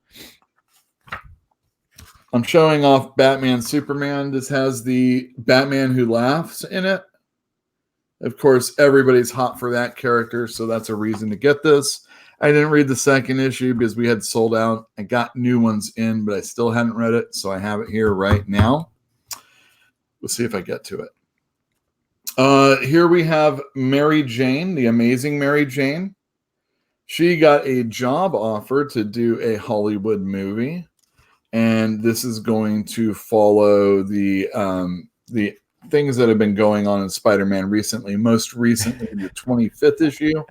I'm showing off Batman Superman. This has the Batman Who Laughs in it. Of course, everybody's hot for that character, so that's a reason to get this. I didn't read the second issue because we had sold out. I got new ones in, but I still hadn't read it, so I have it here right now. We'll see if I get to it. Here we have Mary Jane, the Amazing Mary Jane. She got a job offer to do a Hollywood movie, and this is going to follow the things that have been going on in Spider-Man recently. Most recently, the 25th issue.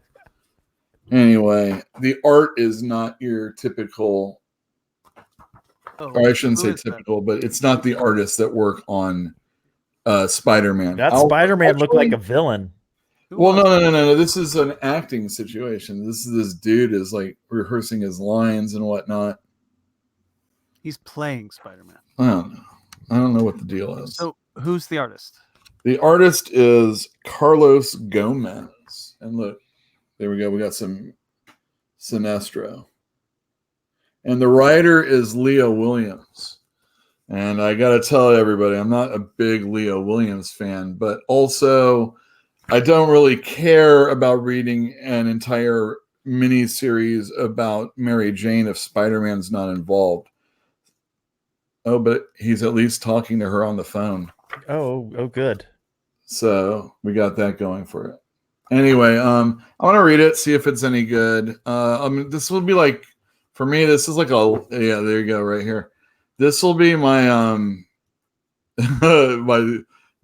Anyway, the art is not your typical, or I shouldn't say typical, but it's not the artists that work on Spider-Man. That Spider-Man looked like a villain. Well, no. This is an acting situation. This dude is like rehearsing his lines and whatnot. He's playing Spider-Man. I don't know. I don't know what the deal is. So, who's the artist? The artist is Carlos Gomez. And look, there we go. We got some Sinestro. And the writer is Leo Williams. And I got to tell everybody, I'm not a big Leo Williams fan, but also I don't really care about reading an entire mini-series about Mary Jane if Spider-Man's not involved. Oh, but he's at least talking to her on the phone. Oh, good. So we got that going for it. Anyway, I want to read it, see if it's any good. This will be like, for me, this is like there you go, right here. This will be my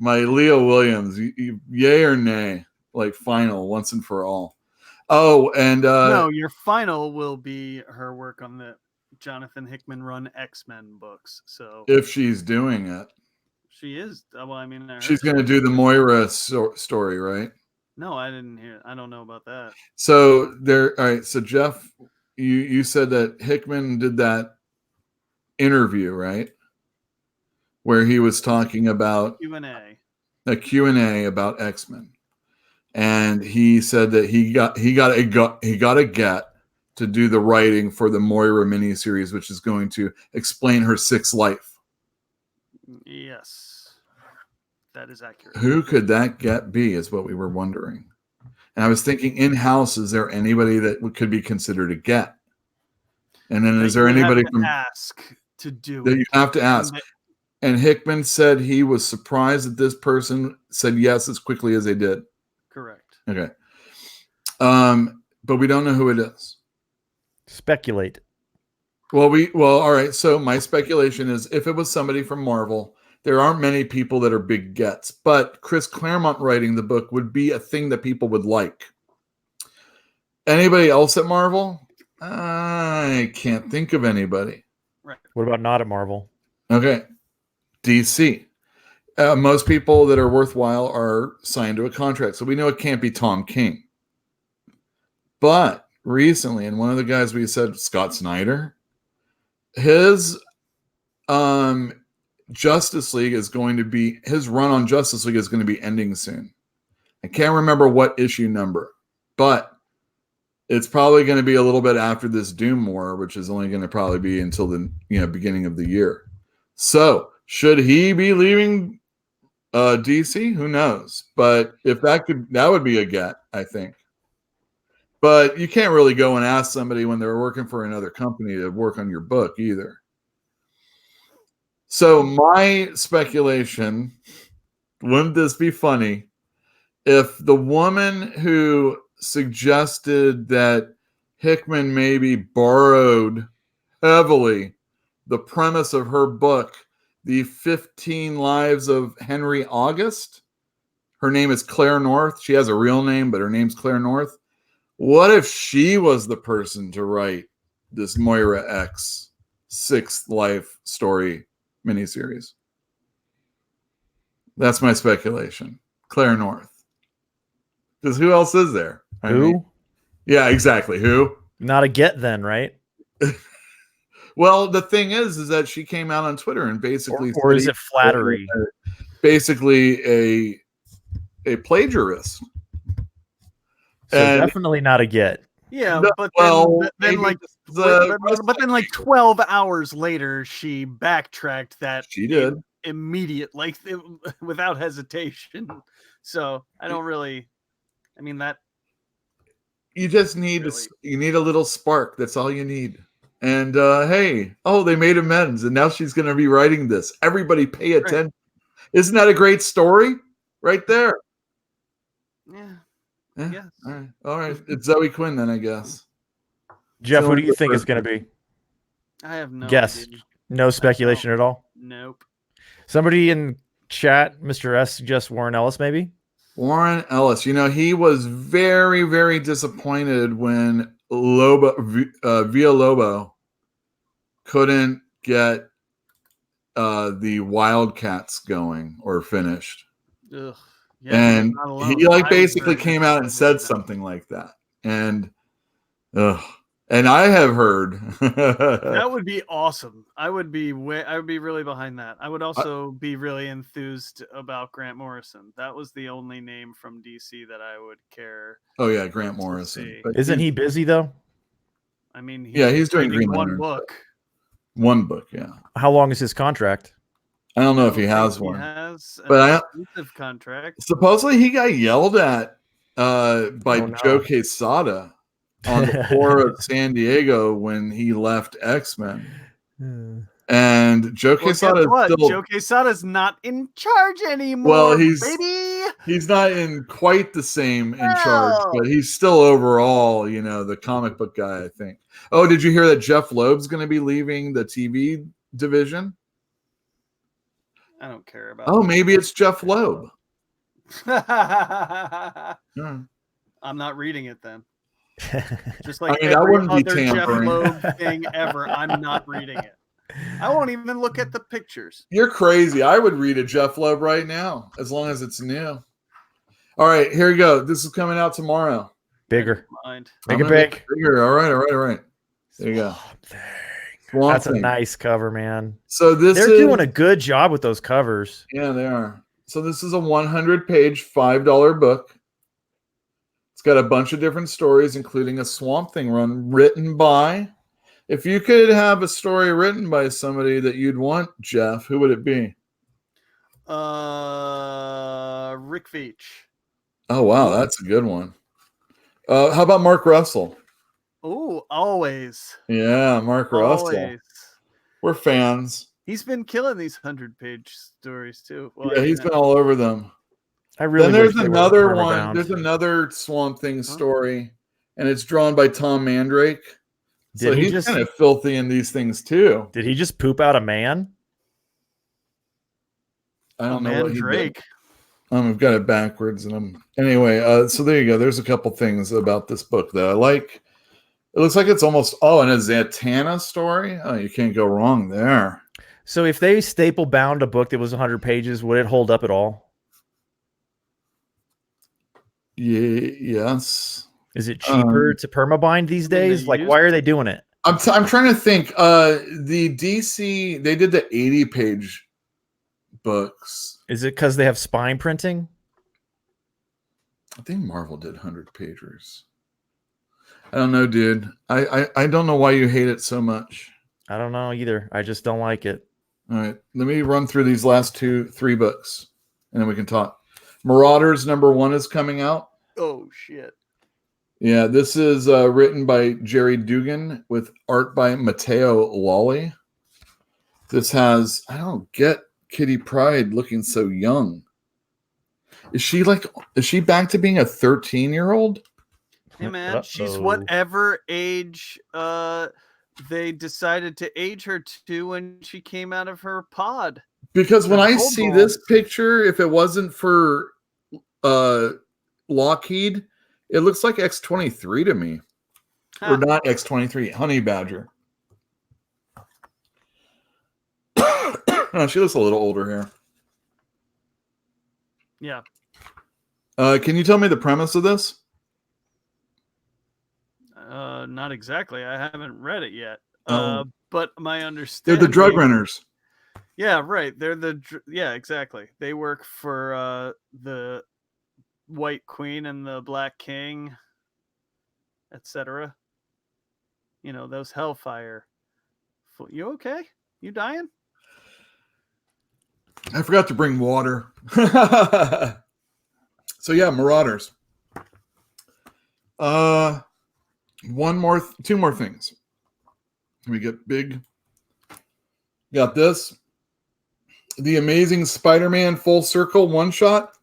my Leo Williams, yay or nay, like final once and for all. Oh, and no, your final will be her work on the Jonathan Hickman run X-Men books. So if she's doing it, she is. Well, I mean, she's going to do the Moira story, right? No, I didn't hear. I don't know about that. So there. All right. So Jeff, you said that Hickman did that interview, right? Where he was talking about Q&A. a Q&A about X-Men. And he said that he got a get to do the writing for the Moira miniseries, which is going to explain her sixth life. Yes, that is accurate. Who could that get be is what we were wondering. And I was thinking, in-house, is there anybody that could be considered a get? And then is there anybody from ask to do that it? you have to ask? And Hickman said he was surprised that this person said yes as quickly as they did. Correct. Okay. But we don't know who it is. Speculate. Well, all right. So my speculation is if it was somebody from Marvel, there aren't many people that are big gets, but Chris Claremont writing the book would be a thing that people would like. Anybody else at Marvel? I can't think of anybody. Right. What about not at Marvel? Okay. DC. Most people that are worthwhile are signed to a contract. So we know it can't be Tom King. But recently, and one of the guys we said, Scott Snyder, his Justice League is going to be, his run on Justice League is going to be ending soon. I can't remember what issue number, but it's probably going to be a little bit after this Doom War, which is only going to probably be until the beginning of the year. So should he be leaving DC? Who knows? But if that would be a get, I think. But you can't really go and ask somebody when they're working for another company to work on your book either. So my speculation, wouldn't this be funny if the woman who suggested that Hickman maybe borrowed heavily the premise of her book, The 15 Lives of Henry August? Her name is Claire North. She has a real name, but her name's Claire North. What if she was the person to write this Moira X sixth life story miniseries? That's my speculation. Claire North. Because who else is there? Yeah, exactly. Who? Not a get then, right? Well, the thing is that she came out on Twitter and basically or is it flattery? Basically a plagiarist. So definitely not a get. Yeah, No, but well, then like but then like 12 hours later, she backtracked that she did immediate, without hesitation. So I don't really. I mean that. You just need you need a little spark. That's all you need. And hey, they made amends, and now she's going to be writing this. Everybody, pay attention. Right. Isn't that a great story, right there? Yeah. Yeah. All right. It's Zoe Quinn then, I guess. Jeff, who do you think it's going to be? I have no guess. idea. No speculation at all? Nope. Somebody in chat, Mr. S, suggests Warren Ellis, maybe? Warren Ellis. He was very, very disappointed when Villalobos couldn't get the Wildcats going or finished. Ugh. Yeah, and he basically came out and said something like that. And I have heard that would be awesome. I would be really behind that. I would also be really enthused about Grant Morrison. That was the only name from DC that I would care. Oh yeah, Grant Morrison. Isn't he busy though? I mean, he's doing Green one Lantern. book. One book, yeah. How long is his contract? I don't know if he has one. But contract. Supposedly he got yelled at by Joe Quesada on the floor of San Diego when he left X-Men. And Joe Quesada Joe Quesada's not in charge anymore. Well, baby. He's not in quite the same in charge, but he's still overall, the comic book guy, I think. Oh, did you hear that Jeff Loeb's going to be leaving the TV division? I don't care about. Oh, maybe it's Jeff Loeb. I'm not reading it then. Just like that every wouldn't be other Jeff tampering. Loeb thing ever, I'm not reading it. I won't even look at the pictures. You're crazy. I would read a Jeff Loeb right now, as long as it's new. All right, here you go. This is coming out tomorrow. Bigger. Mind. Make it I'm gonna make big. bigger. All right. There you go. Swamp That's a Thing. nice cover, man. So They're doing a good job with those covers. Yeah, they are. So this is a 100-page, $5 book. It's got a bunch of different stories, including a Swamp Thing run written by. If you could have a story written by somebody that you'd want, Jeff, who would it be? Rick Veitch. Oh, wow. That's a good one. How about Mark Russell? Oh, always. Yeah, Mark Russell. Always. We're fans. He's been killing these 100-page stories too. Well, Yeah, he's been all over them. I really Then there's wish they were another one. permabound. There's another Swamp Thing story, and it's drawn by Tom Mandrake. So Did he he's just kind of filthy in these things too. did he just poop out a man? I don't know what he did. Drake. I've got it backwards, and anyway. So there you go. There's a couple things about this book that I like. It looks like it's almost and a Zatanna story. Oh, you can't go wrong there. So if they staple bound a book that was 100 pages, would it hold up at all? Yes. Is it cheaper to permabind these days? Like, why are they doing it? I'm trying to think. The DC, they did the 80-page books. Is it because they have spine printing? I think Marvel did 100-pagers. I don't know, dude. I don't know why you hate it so much. I don't know either. I just don't like it. All right. Let me run through these last 3 books, and then we can talk. Marauders #1 is coming out. Oh, shit. Yeah, this is written by Jerry Dugan with art by Matteo Lolli. This has, I don't get Kitty Pryde looking so young. Is she back to being a 13-year-old? Hey, man, she's whatever age they decided to age her to when she came out of her pod. Because when I see this picture, if it wasn't for Lockheed, it looks like X-23 to me. Or not X-23, Honey Badger. She looks a little older here. Yeah. Can you tell me the premise of this? Not exactly. I haven't read it yet. Oh. But my understanding. They're the drug runners. Yeah, right. Yeah, exactly. They work for the White Queen and the Black King, etc. You know, those Hellfire. You okay? You dying? I forgot to bring water. So yeah, Marauders. Two more things. Let me get big. Got this. The Amazing Spider-Man Full Circle one-shot.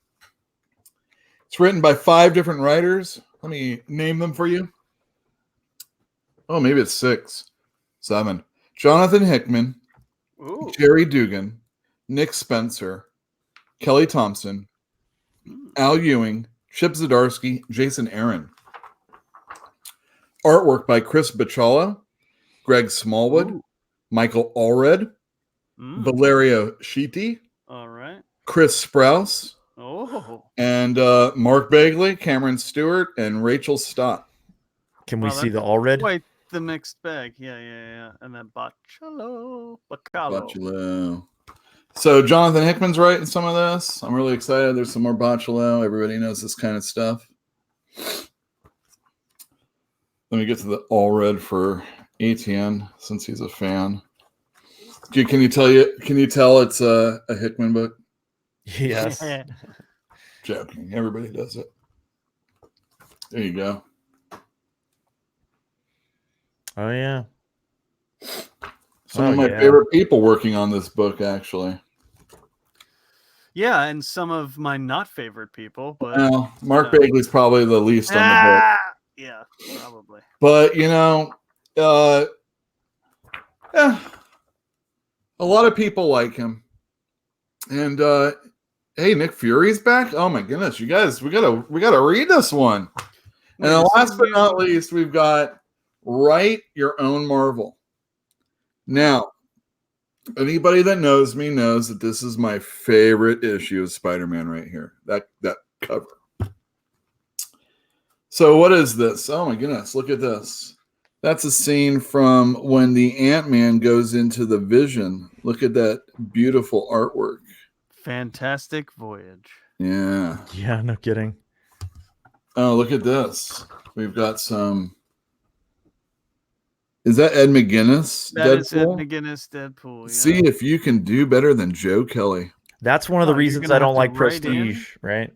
It's written by 5 different writers. Let me name them for you. Oh, maybe it's 6. 7. Jonathan Hickman, Ooh. Jerry Dugan, Nick Spencer, Kelly Thompson, Al Ewing, Chip Zdarsky, Jason Aaron. Artwork by Chris Bachala, Greg Smallwood, Michael Allred, Valerio Sheety, all right, Chris Sprouse, and Mark Bagley, Cameron Stewart, and Rachel Stott. Can we see the Allred? Quite the mixed bag. Yeah. And then Bacalo. So Jonathan Hickman's writing some of this. I'm really excited. There's some more Bacalo. Everybody knows this kind of stuff. Let me get to the Allred for ATN since he's a fan. Can you tell it's a Hickman book? Yes. Joking. Everybody does it. There you go. Oh yeah. Some of my favorite people working on this book, actually. Yeah, and some of my not favorite people, but well, Mark Bagley's probably the least on the book. Yeah, probably. But a lot of people like him. And hey, Nick Fury's back. Oh my goodness, you guys, we gotta read this one. And then last but not least, we've got Write Your Own Marvel. Now, anybody that knows me knows that this is my favorite issue of Spider-Man right here. That cover. So what is this? Oh my goodness, look at this. That's a scene from when the Ant-Man goes into the Vision. Look at that beautiful artwork. Fantastic Voyage. Yeah. Yeah, no kidding. Oh, look at this. We've got some. Is that Ed McGuinness? That is Ed McGuinness Deadpool. Yeah. See if you can do better than Joe Kelly. That's one of the reasons I don't like Prestige, right?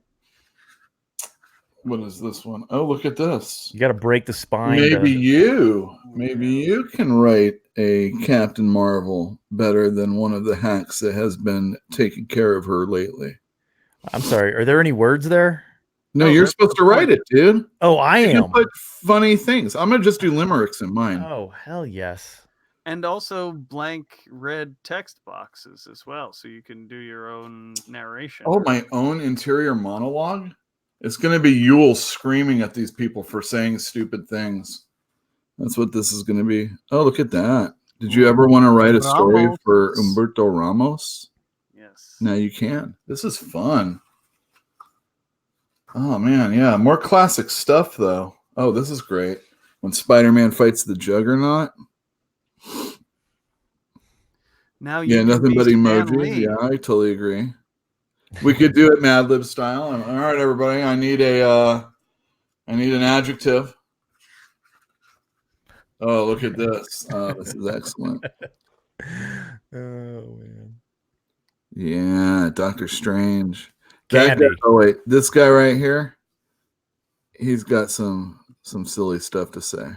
What is this one? Oh, look at this. You got to break the spine. Maybe you can write a Captain Marvel better than one of the hacks that has been taking care of her lately. I'm sorry. Are there any words there? No, you're supposed to write it, dude. Oh, I am. You put funny things. I'm gonna just do limericks in mine. Oh, hell yes. And also blank red text boxes as well, so you can do your own narration. Oh, my own interior monologue? It's going to be Yule screaming at these people for saying stupid things. That's what this is going to be. Oh, look at that. Did you ever want to write a story for Humberto Ramos? Yes. Now you can. This is fun. Oh, man. Yeah. More classic stuff, though. Oh, this is great. When Spider-Man fights the Juggernaut. Now yeah, nothing but emojis. Yeah, I totally agree. We could do it Mad Lib style. All right, everybody. I need an adjective. Oh, look at this. This is excellent. Oh man. Yeah, Doctor Strange. Candy. Oh wait, this guy right here. He's got some silly stuff to say.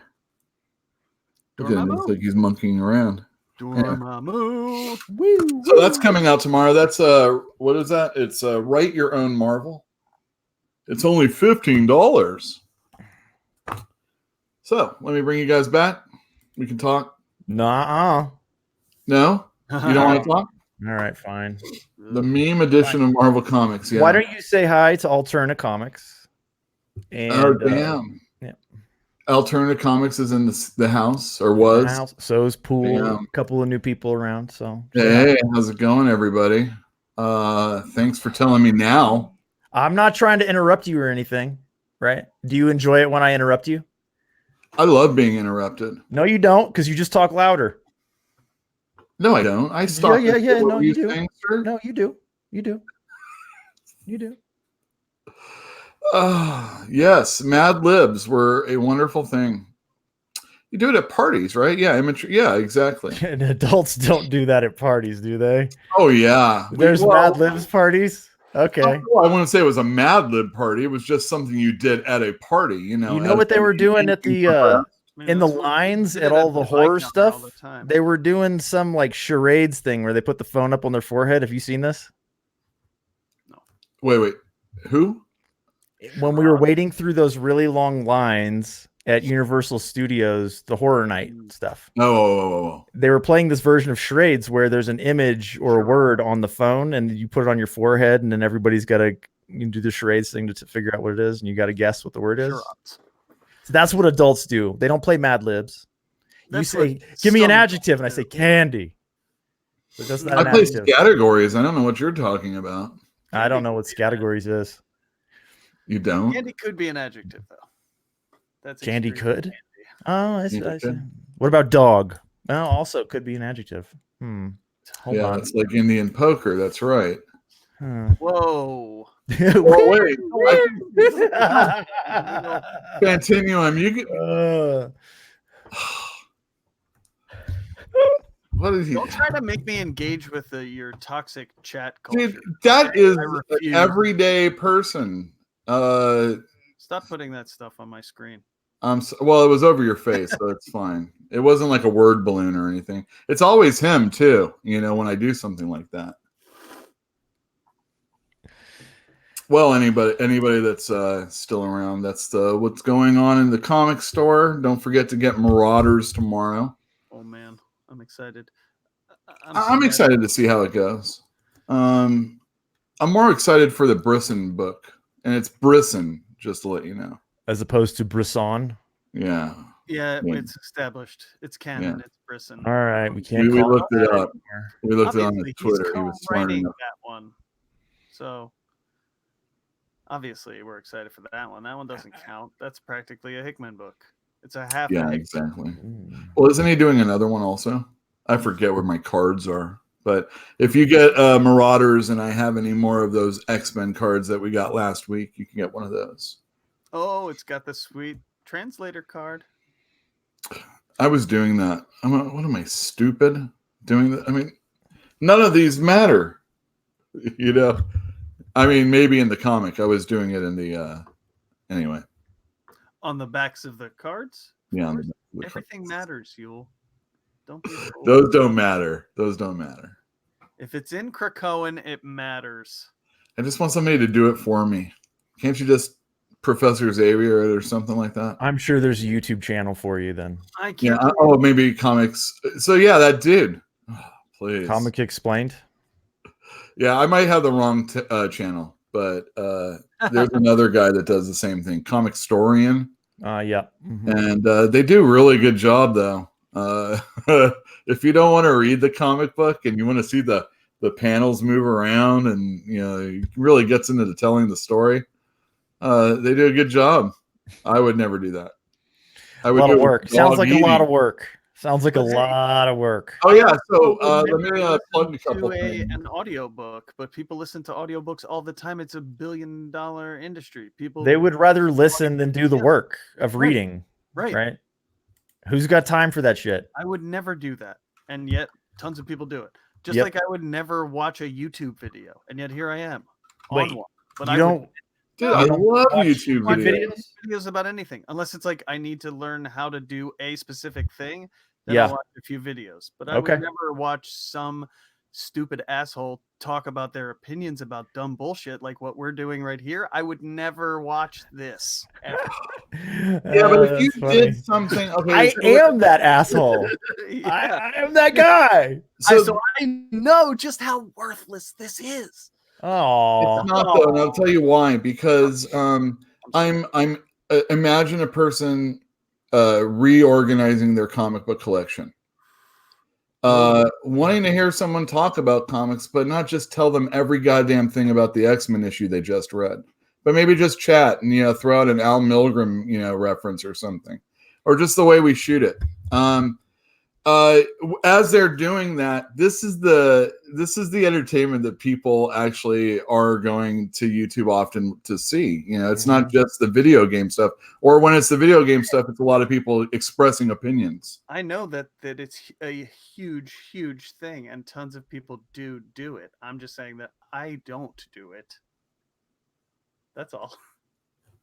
Look at him. Looks like he's monkeying around. Dormammu. So that's coming out tomorrow. That's what is that? It's Write Your Own Marvel. It's only $15. So let me bring you guys back. We can talk. Nuh-uh. No? You don't want to talk? All right, fine. The meme edition of Marvel Comics. Yeah. Why don't you say hi to Alterna Comics? And, oh damn. Yeah. Alterna Comics is in the house or was. House. So is Pool. Damn. A couple of new people around. So hey, how's it going, everybody? Thanks for telling me now. I'm not trying to interrupt you or anything, right? Do you enjoy it when I interrupt you? I love being interrupted. No, you don't, because you just talk louder. No, I don't. I stop. Yeah. No, you do. Things, no, you do. You do. You do. Yes, Mad Libs were a wonderful thing. You do it at parties, right? Yeah, immature. Yeah, exactly. And adults don't do that at parties, do they? Oh yeah. There's Mad Libs parties. Okay. Well, I wouldn't say it was a Mad Lib party. It was just something you did at a party. You know what they were doing at the in the lines at all the horror stuff? They were doing some like charades thing where they put the phone up on their forehead. Have you seen this? No. Wait. Who? When we were waiting through those really long lines at Universal Studios, the horror night stuff. Oh. They were playing this version of charades where there's an image or a word on the phone and you put it on your forehead and then everybody's got to do the charades thing to figure out what it is and you got to guess what the word is. So that's what adults do. They don't play Mad Libs. You say, give me an adjective, and I say candy. So that's not I play categories. I don't know what you're talking about. I don't know what categories is. You don't? Candy could be an adjective, though. That's candy could. Candy. Oh, I see. What about dog? Well, also could be an adjective. Hold on. It's like Indian poker. That's right. Whoa. Wait. Continuum. You get. What is he? Don't try to make me engage with your toxic chat culture. Dude, that is an everyday person. Stop putting that stuff on my screen. Well, it was over your face, so it's fine. It wasn't like a word balloon or anything. It's always him too, when I do something like that. Well, anybody that's still around, that's what's going on in the comic store. Don't forget to get Marauders tomorrow. Oh man, I'm excited. I'm excited to see how it goes. I'm more excited for the Brisson book, and it's Brisson, just to let you know. as opposed to Brisson. Yeah. Yeah, Yeah. it's established. It's canon. Yeah. It's Brisson. All right, we can't. We call looked it up. anymore. We looked it on Obviously, his he's Twitter. He was smart co-writing enough. that one. So obviously, we're excited for that one. That one doesn't count. That's practically a Hickman book. It's a half. Yeah, a Hickman. exactly. Mm. Well, isn't he doing another one also? I forget where my cards are. But if you get Marauders and I have any more of those X-Men cards that we got last week, you can get one of those. Oh, it's got the sweet translator card. I was doing that. What am I, stupid? Doing that? I mean, none of these matter. You know? I mean, maybe in the comic. I was doing it in the anyway. On the backs of the cards? Yeah. Of course. Everything matters, Yule. Don't be a fool. Those don't matter. Those don't matter. If it's in Krakoan, it matters. I just want somebody to do it for me. Can't you just Professor Xavier it or something like that? I'm sure there's a YouTube channel for you then. I can't. Yeah. Oh, maybe comics. So yeah, that dude. Oh, please. Comic Explained. Yeah, I might have the wrong channel, but there's another guy that does the same thing, Comic Storian, Yeah. Mhm. and they do a really good job though. If you don't want to read the comic book and you want to see the panels move around and it really gets into telling the story, they do a good job. I would never do that. I A would lot do of it with work. dog Sounds like a lot eating. of work. Sounds like a lot of work. Oh yeah, so People let me never plug a listen couple to things. an audiobook, but people listen to audiobooks all the time. It's a billion-dollar industry. People They would rather listen than do the work of Right. reading. right. Right. Who's got time for that shit? I would never do that, and yet tons of people do it. Just Yep. like I would never watch a YouTube video, and yet here I am Wait, on one. But You I don't. Dude, No, I I love watch YouTube watch videos. videos about anything, unless it's like I need to learn how to do a specific thing. Then Yeah. I'll watch a few videos, but I Okay. would never watch some stupid asshole talk about their opinions about dumb bullshit like what we're doing right here. I would never watch this. ever. Yeah, but if you That's funny. did something, okay, I so am that asshole. Yeah. I am that guy. So I know just how worthless this is. Oh, it's not though, and I'll tell you why. Because imagine a person reorganizing their comic book collection, wanting to hear someone talk about comics, but not just tell them every goddamn thing about the X-Men issue they just read, but maybe just chat and throw out an Al Milgrom reference or something, or just the way we shoot it. As they're doing that, this is the entertainment that people actually are going to YouTube often to see. It's not just the video game stuff, or when it's the video game stuff, it's a lot of people expressing opinions. I know that it's a huge thing, and tons of people do it. I'm just saying that I don't do it. That's all.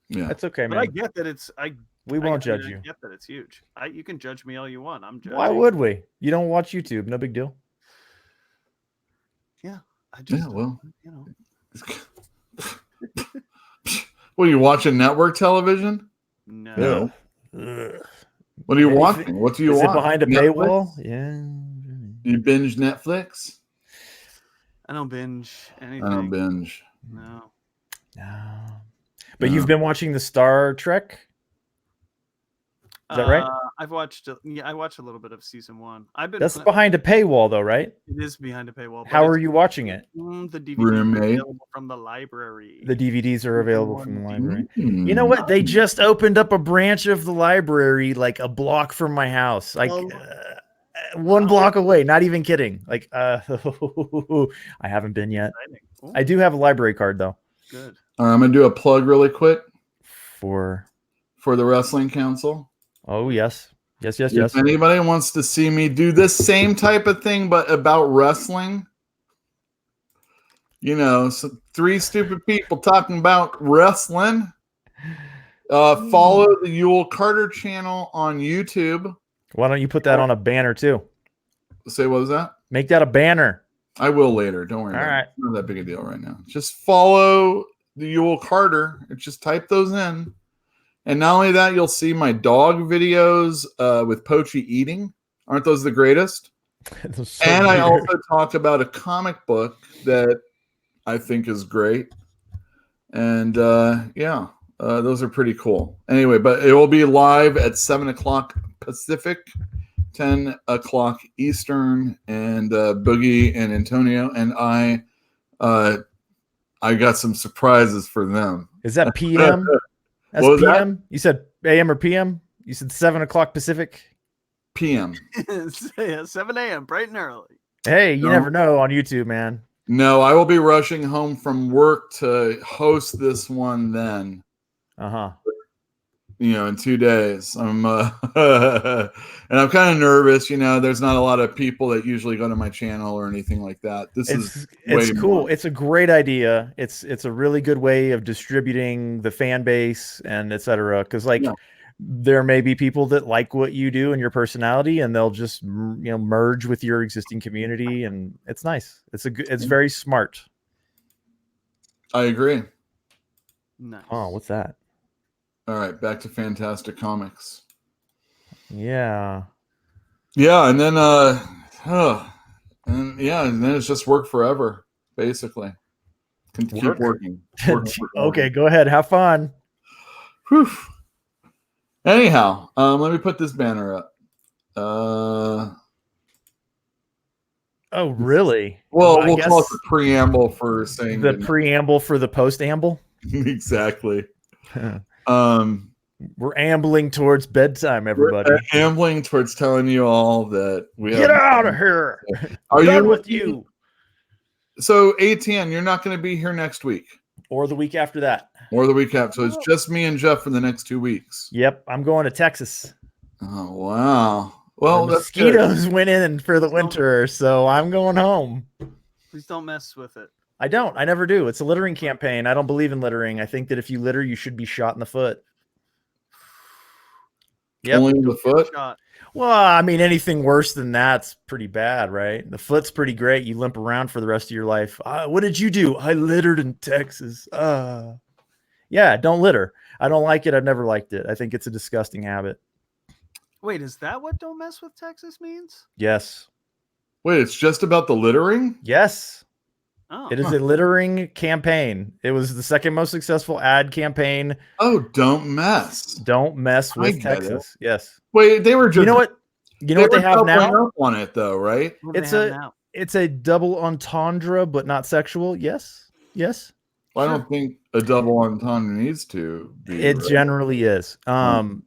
Yeah, that's okay, But man. I get that We won't judge I you. get that it's huge. You can judge me all you want. I'm judging. Why would we? You don't watch YouTube. No big deal. I just, yeah. Well, you know. Well, you watching network television? No. Ugh. What are you Anything- watching? What do you Is watch? it behind a Netflix? paywall? Yeah. You binge Netflix? I don't binge anything. I don't binge. No. No. But No. you've been watching the Star Trek? Is that right? I've watched. I watched a little bit of season 1. I've been. That's behind a paywall, though, right? It is behind a paywall. but How are it's- you watching it? The DVD Roommate. available from the library. The DVDs are available from the library. Mm. You know what? They just opened up a branch of the library like a block from my house. Like one block away. Not even kidding. Like I haven't been yet. Ooh, I do have a library card though. good. I'm gonna do a plug really quick For the Wrestling Council. oh yes. Yes. If anybody wants to see me do this same type of thing but about wrestling, so 3 stupid people talking about wrestling, follow the Yule Carter channel on YouTube. Why don't you put that on a banner too? Say, what was that? Make that a banner. I will later. Don't worry All about right. it. It's not that big a deal right now. Just follow the Yule Carter. Just type those in. And not only that, you'll see my dog videos with Pochi eating. Aren't those the greatest? That's so And I weird. also talk about a comic book that I think is great. And Those are pretty cool. Anyway, but it will be live at 7 o'clock Pacific, 10 o'clock Eastern, and Boogie and Antonio and I got some surprises for them. Is that PM? That's What was that? PM? You said AM or PM? You said 7 o'clock Pacific? PM. Yeah, 7 a.m. bright and early. Hey, you No. never know on YouTube, man. No, I will be rushing home from work to host this one then. Uh-huh. In 2 days. I'm and I'm kind of nervous. There's not a lot of people that usually go to my channel or anything like that. It's way cool. more. It's a great idea. It's a really good way of distributing the fan base and etc. Because there may be people that like what you do and your personality, and they'll just merge with your existing community, and it's nice. It's very smart. I agree. Nice. Oh, what's that? All right, back to Fantastic Comics. Yeah. Yeah, and then and then it's just work forever, basically. Keep working. Okay, go ahead. Have fun. Whew. Anyhow, let me put this banner up. Oh, really? Well, I we'll guess call it the preamble for saying the preamble for the post-amble. Exactly. We're ambling towards bedtime, everybody. We're ambling towards telling you all that we Get out of here. Are Done you with you? So ATN, you're not going to be here next week Or the week after that. or the week after. So it's just me and Jeff for the next 2 weeks. Yep, I'm going to Texas. Oh wow. Well, The that's good. mosquitoes went in for the winter, so I'm going home. Please don't mess with it. I don't. I never do. It's a littering campaign. I don't believe in littering. I think that if you litter, you should be shot in the foot. Yep. Only in the foot. Shot. Well, I mean, anything worse than that's pretty bad, right? The foot's pretty great. You limp around for the rest of your life. What did you do? I littered in Texas. Yeah, don't litter. I don't like it. I've never liked it. I think it's a disgusting habit. Wait, is that what "don't mess with Texas" means? Yes. Wait, it's just about the littering? Yes. Oh, It is a littering campaign. It was the second most successful ad campaign. Oh, don't mess. Don't mess I with get Texas. Yes. Wait, they were just You know what? You know what they have now? up on it though, right? what do they It's have a now? it's a double entendre, but not sexual. Yes. Yes. Well, I don't think a double entendre needs to be. It right? generally is. The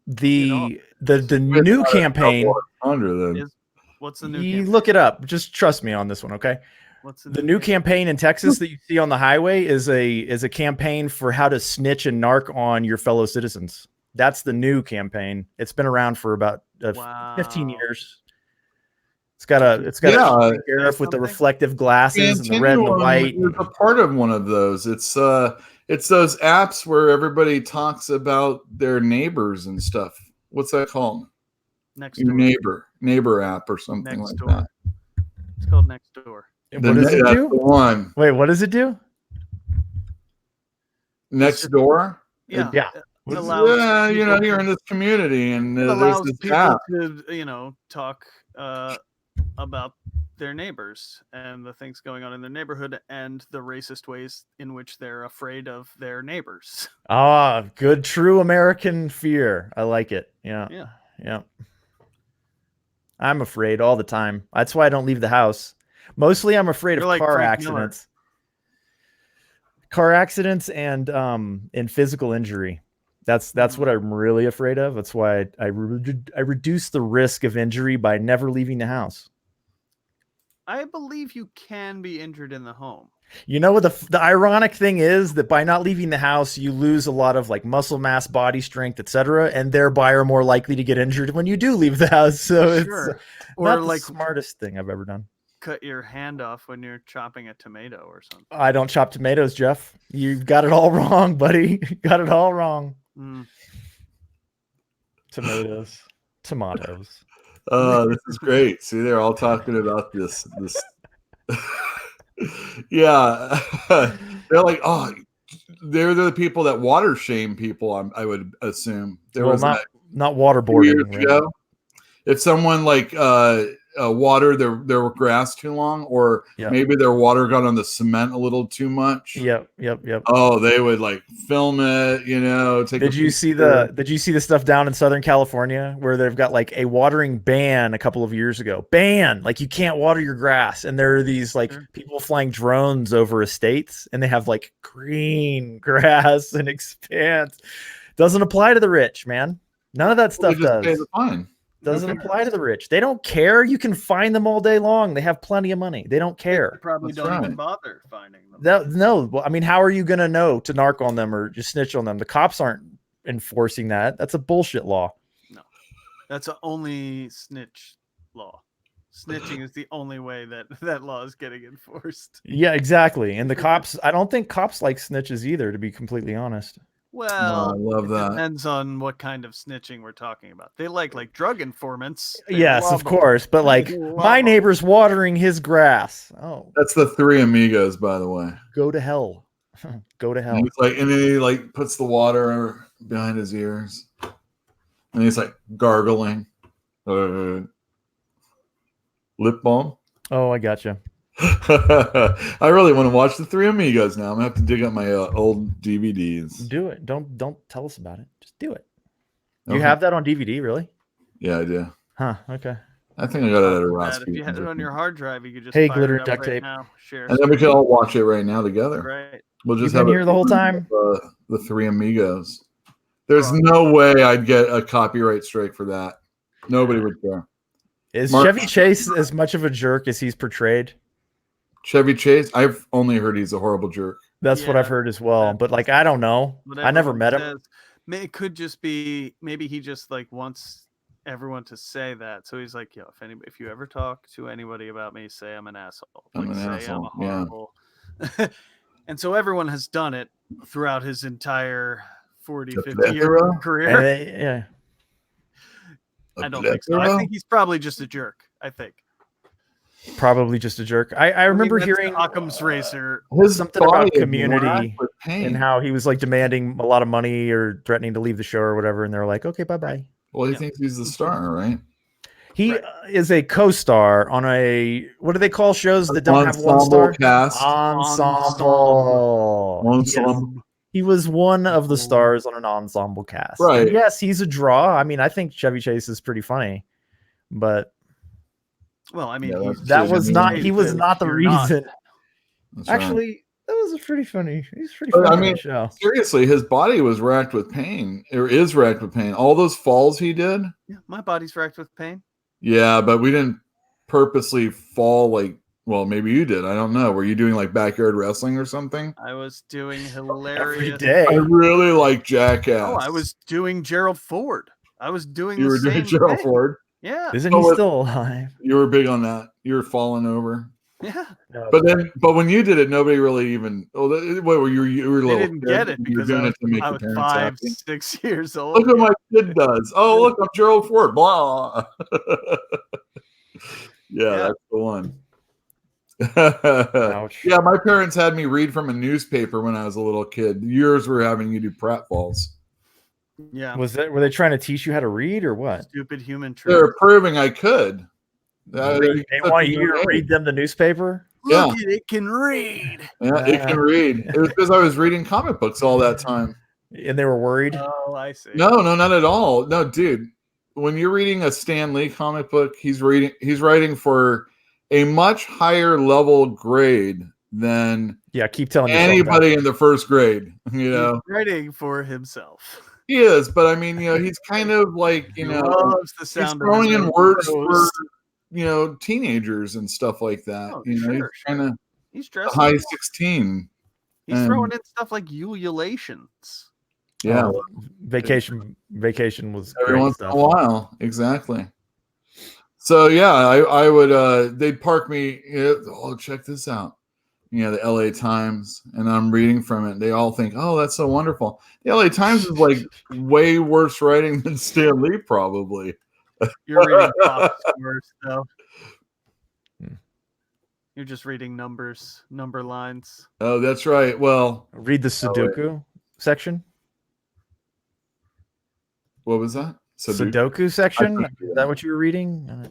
new Not a campaign. double entendre, then. What's the new? You campaign? look it up. Just trust me on this one, okay? What's The new campaign in Texas that you see on the highway is a campaign for how to snitch and narc on your fellow citizens. That's the new campaign. It's been around for about 15 years. It's got a sheriff with the reflective glasses and the red and the white. Is a part of one of those. It's those apps where everybody talks about their neighbors and stuff. What's that called? Next Your door. neighbor app or something Next like door. that. It's called Next Door. What does it That's do? the one. Wait, what does it do? Next door. Yeah. Yeah. It allows Yeah, people you're to- in this community, and it there's allows this people app. to talk about their neighbors and the things going on in their neighborhood and the racist ways in which they're afraid of their neighbors. Ah, good, true American fear. I like it. Yeah. Yeah. Yeah. I'm afraid all the time. That's why I don't leave the house. Mostly I'm afraid You're of like car Frank accidents. Car accidents and physical injury. That's what I'm really afraid of. That's why I reduce the risk of injury by never leaving the house. I believe you can be injured in the home. You know what the ironic thing is that by not leaving the house, you lose a lot of like muscle mass, body strength, etc., and thereby are more likely to get injured when you do leave the house. So Sure. it's Or not like the smartest thing I've ever done. cut your hand off when you're chopping a tomato or something. I don't chop tomatoes, Jeff. You've got it all wrong, buddy. Got it all wrong. Tomatoes. This is great. See, they're all talking about this. Yeah, they're like, oh, they're the people that water shame people. I would assume there Well, was not waterboarding. years ago. If someone like water their grass too long, or maybe their water got on the cement a little too much. Yep. Oh, they would like film it, Did you see the stuff down in Southern California where they've got like a watering ban a couple of years ago? Like you can't water your grass, and there are these like people flying drones over estates, and they have like green grass and expanse. Doesn't apply to the rich, man. None of that stuff does. Pay the fine. Doesn't apply to the rich. They don't care. You can find them all day long. They have plenty of money. They don't care. They probably don't even bother finding them. No. Well, I mean, how are you going to know to narc on them or just snitch on them? The cops aren't enforcing that. That's a bullshit law. No, that's the only snitch law. Snitching is the only way that law is getting enforced. Yeah, exactly. And the cops, I don't think cops like snitches either, to be completely honest. Well, I love that. Depends on what kind of snitching we're talking about. They like drug informants. Yes, of course. But like my neighbor's watering his grass. Oh, that's the Three Amigos, by the way. Go to hell. Go to hell. And then he like puts the water behind his ears, and he's like gargling. Lip balm. Oh, I gotcha. I really want to watch the Three Amigos now. I'm gonna have to dig up my old DVDs. Do it. Don't tell us about it. Just do it. You have that on DVD, really? Yeah, I do. Huh. Okay. I think I got it at a Ross. If you had it on your hard drive, you could just glitter and duct tape. Now, share. And then we could all watch it right now together. Right. We'll just have here the whole time. The Three Amigos. There's no way I'd get a copyright strike for that. Nobody would care. Is Chevy Chase as much of a jerk as he's portrayed? Chevy Chase? I've only heard he's a horrible jerk. That's what I've heard as well. But like, I don't know. I never met him. It could just be maybe he just like wants everyone to say that. So he's like, yo, if you ever talk to anybody about me, say I'm an asshole. I'm a horrible. Yeah. And so everyone has done it throughout his entire 40, 50-year career. I don't think so. I think he's probably just a jerk. I think. Probably just a jerk. I remember hearing Occam's Razor something about Community and how he was like demanding a lot of money or threatening to leave the show or whatever, and they're like, okay, bye-bye. Well, he thinks he's the star, right? He is a co-star on what do they call shows that don't have one star? Ensemble. Yes. He was one of the stars on an ensemble cast. Right. And yes, he's a draw. I mean, I think Chevy Chase is pretty funny, but well, I mean, he was not the reason. Actually, that was pretty funny. He's pretty funny. I mean, seriously, his body was racked with pain, or is racked with pain. All those falls he did. Yeah, my body's racked with pain. Yeah, but we didn't purposely fall like. Well, maybe you did. I don't know. Were you doing like backyard wrestling or something? I was doing hilarious. Every day. I really like Jackass. Oh, I was doing Gerald Ford. I was doing. You were doing Gerald Ford. Yeah. Isn't he still alive? You were big on that. You were falling over. Yeah. But when you did it, nobody really even. Oh, what were you? You were little. They didn't get it because I was 5, 6 years old. Look what my kid does. Oh, look, I'm Gerald Ford. Blah. Yeah, that's the one. Yeah, my parents had me read from a newspaper when I was a little kid. Yours were having you do pratfalls. Yeah. Were they trying to teach you how to read or what? Stupid human truth. They're proving I could. They want you to read them the newspaper? Look, it can read. Yeah, it can read. It was because I was reading comic books all that time. And they were worried? Oh, I see. No, not at all. No, dude. When you're reading a Stan Lee comic book, he's writing for a much higher level grade than keep telling anybody in the first grade. He's writing for himself. He is, but I mean, he's kind of like, loves the sound he's throwing in words for teenagers and stuff like that. Oh, he's kind of he's dressed high 16. He's throwing in stuff like ululations. Yeah, vacation was every once in a while, exactly. So yeah, I would they'd park me. Oh, check this out. The LA Times, and I'm reading from it. They all think, oh, that's so wonderful. The LA Times is like way worse writing than Stan Lee, probably. You're reading pop scores, though. You're just reading number lines. Oh, that's right. Well, read the Sudoku section. What was that? Sudoku section? Is that what you were reading?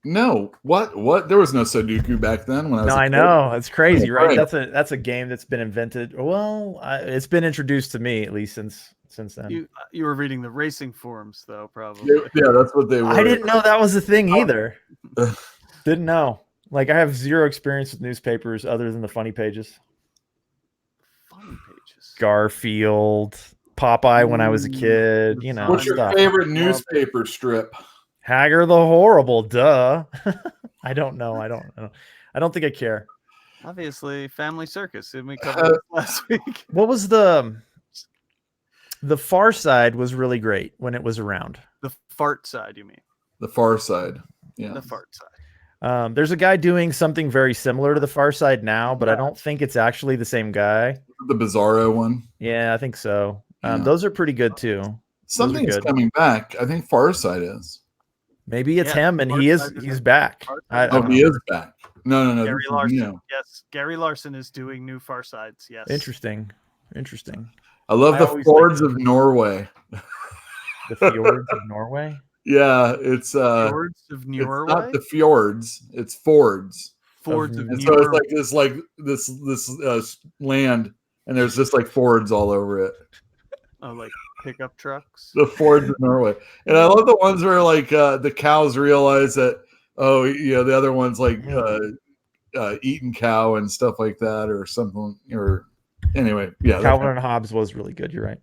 No, what? There was no Sudoku back then when I was. No, a I kid. know. It's crazy, right? Right. That's a game that's been invented. Well, it's been introduced to me at least since then. You were reading the racing forums though, probably. Yeah, that's what they were. I didn't know that was a thing either. Didn't know. Like, I have zero experience with newspapers other than the funny pages. Funny pages. Garfield, Popeye when I was a kid, you know. What's your stuff. favorite newspaper strip? Hagar the Horrible, duh. I don't know. I don't think I care. Obviously, Family Circus. Didn't we cover this last week? What was the Far Side was really great when it was around. The fart side, you mean? The Far Side. Yeah. The fart side. There's a guy doing something very similar to the Far Side now, but I don't think it's actually the same guy. The Bizarro one. Yeah, I think so. Yeah. Those are pretty good too. Something's good. coming back. I think Far Side is. Maybe it's Yeah, him, and Far he's Side back. I Oh, don't he know. is back. No. Gary this is Larson. new. Yes, Gary Larson is doing new Far Sides. Yes. Interesting. I love I the always Fords like of Norway. The Fjords of Norway. Yeah, it's Fjords of it's Norway. not the fjords, it's fords. Fords of And so Norway. it's like this land, and there's just like fords all over it. Oh, like pickup trucks. The Fords of Norway. And I love the ones where like the cows realize that the other one's like eating cow and stuff like that or something. Or anyway, yeah. Calvin and Hobbes was really good. You're right.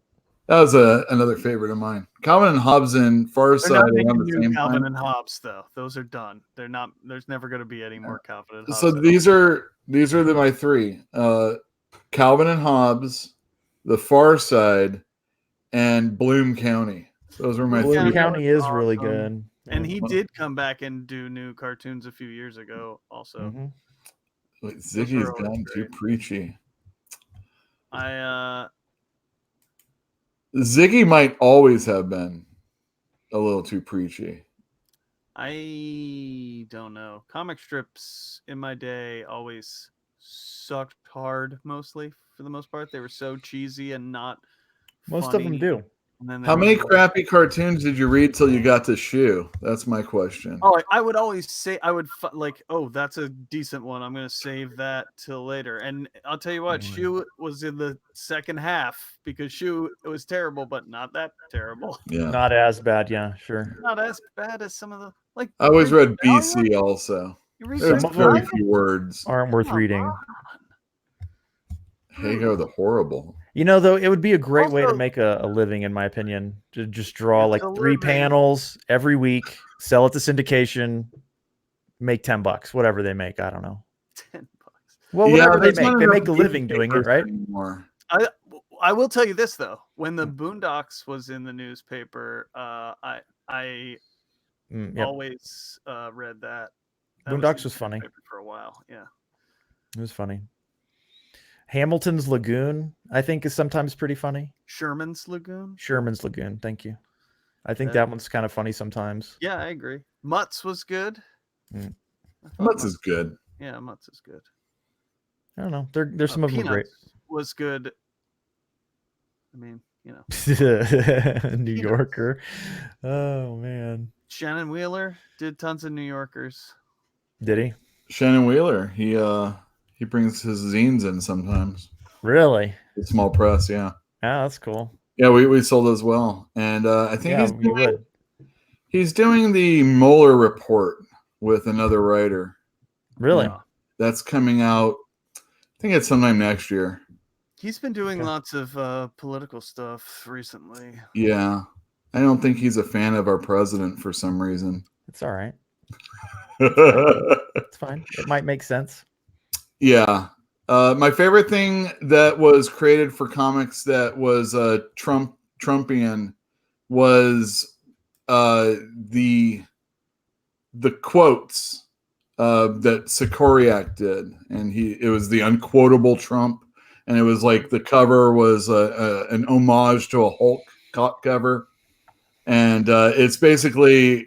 That was another favorite of mine. Calvin and Hobbes and Far They're Side not around making the new same Calvin time. and Hobbes though. Those are done. They're not. There's never going to be any more Calvin and Hobbes. So these are my three: Calvin and Hobbes, The Far Side, and Bloom County. Those were my Bloom three. County is really awesome. good. And he did come back and do new cartoons a few years ago. Also, Mhm. Wait, Ziggy's Those are always gone too great. preachy. I Ziggy might always have been a little too preachy. I don't know. Comic strips in my day always sucked hard. Mostly, for the most part, they were so cheesy and not. Most funny. of them do. And then How there many was- crappy cartoons did you read till you got to Shoe? That's my question. Oh, I would always say like, oh, that's a decent one. I'm gonna save that till later. And I'll tell you what, Shoe was in the second half because Shoe it was terrible, but not that terrible. Yeah. Not as bad. Yeah, sure. Not as bad as some of the like. I always read Valiant? BC also. You read There's Some of very Valiant? few words. Aren't worth Come reading. on. Hago the Horrible. You know, though, it would be a great way to Also- make a living, in my opinion, to just draw It's like a 3 living. panels every week, sell it to syndication, make $10, whatever they make. I don't know. $10. Well, whatever they there's make, not they enough make a living doing it, newspapers right? anymore. I will tell you this though, when the Boondocks was in the newspaper, I Yep. always read that. Boondocks in was the funny. newspaper for a while. Yeah. It was funny. Hamilton's Lagoon, I think, is sometimes pretty funny. Sherman's Lagoon. Sherman's Lagoon, thank you. I think Yeah. that one's kind of funny sometimes. Yeah, I agree. Mutts was good. Mm. I thought Mutts is good. Yeah, Mutts is good. I don't know. There's some of them great. Peanuts was good. I mean, New Yorker. Oh man. Shannon Wheeler did tons of New Yorkers. Did he? Shannon Wheeler. He brings his zines in sometimes. Really? The small press, yeah. Yeah, that's cool. Yeah, we sold as well. And I think Yeah, you would. he's doing the Mueller report with another writer. Really? Yeah. That's coming out, I think it's sometime next year. He's been doing Okay. lots of political stuff recently. Yeah. I don't think he's a fan of our president for some reason. It's all right. Yeah. It's fine. It might make sense. My favorite thing that was created for comics that was Trumpian was the quotes that Sikoriak did, and it was the unquotable Trump, and it was like the cover was an homage to a Hulk cover, and it's basically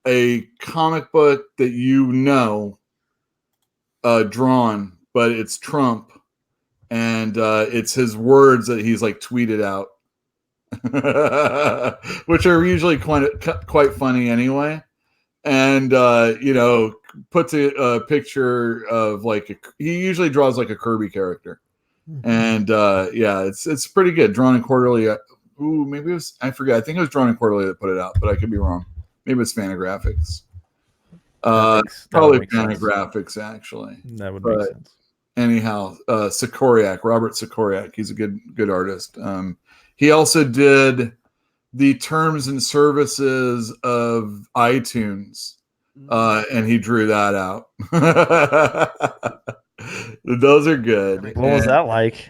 a comic book that drawn, but it's Trump, and it's his words that he's like tweeted out, which are usually quite funny anyway. and puts a picture of he usually draws like a Kirby character, and it's pretty good. Drawn in Quarterly. Maybe it was, I forget. I think it was Drawn in Quarterly that put it out, but I could be wrong. Maybe it's Fantagraphics. Probably Fantagraphics actually. That would make sense. Anyhow, Robert Sikoriak, he's a good artist. He also did the terms and services of iTunes, and he drew that out. Those are good. What was that like?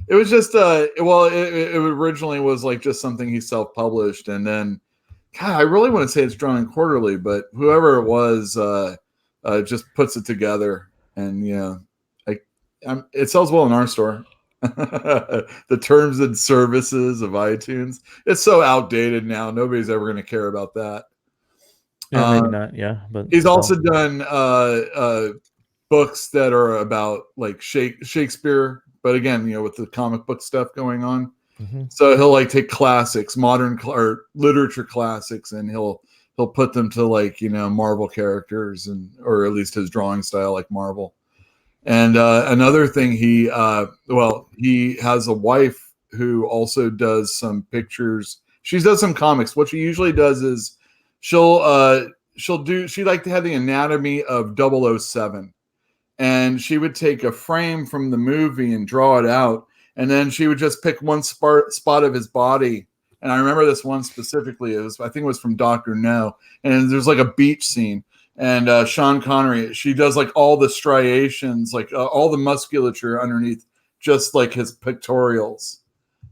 It was just it originally was like just something he self-published, and then God, I really want to say it's Drawn in Quarterly, but whoever it was just puts it together, and it sells well in our store. The terms and services of iTunes. It's so outdated now. Nobody's ever going to care about that. Yeah, maybe not. Yeah, but he's also done books that are about like Shakespeare, but again, with the comic book stuff going on. Mm-hmm. So he'll take classics, modern or literature classics, and he'll put them to Marvel characters, or at least his drawing style like Marvel. And another thing, he has a wife who also does some pictures. She does some comics. What she usually does is she like to have the anatomy of 007, and she would take a frame from the movie and draw it out, and then she would just pick one spot of his body. And I remember this one specifically. I think it was from Dr. No, and there's like a beach scene. And Sean Connery, she does like all the striations, like all the musculature underneath, just like his pectorials.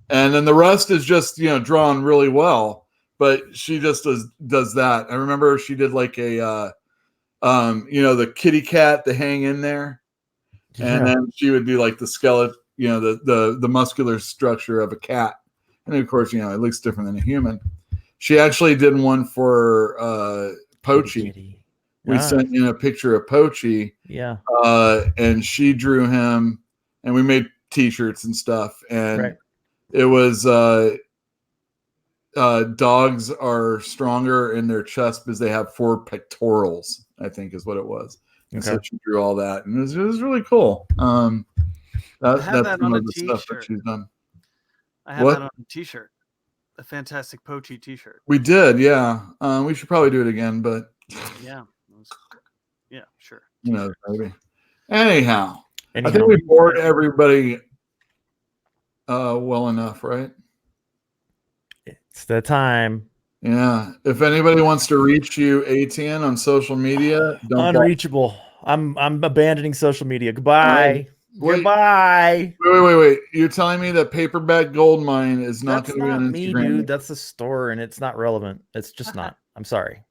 And then the rest is just, drawn really well. But she just does that. I remember she did like a, the kitty cat to hang in there. Yeah. And then she would do like the skeleton, the muscular structure of a cat. And of course, it looks different than a human. She actually did one for Pochi. We sent in a picture of Pochi, and she drew him, and we made T-shirts and stuff. And it was dogs are stronger in their chest because they have 4 pectorals, I think is what it was. And so she drew all that, and it was really cool. That's some of the stuff that she's done. I have that on a T-shirt, a Fantastic Pochi T-shirt. We did, yeah. We should probably do it again, but yeah. Yeah, sure. Maybe. Anyhow, I think we bored everybody well enough, right? It's the time. Yeah. If anybody wants to reach you, ATN, on social media, unreachable. I'm abandoning social media. Goodbye. Goodbye. Wait. You're telling me that Paperback Goldmine is not going to be on Instagram? Me, dude. That's the store, and it's not relevant. It's just not. I'm sorry.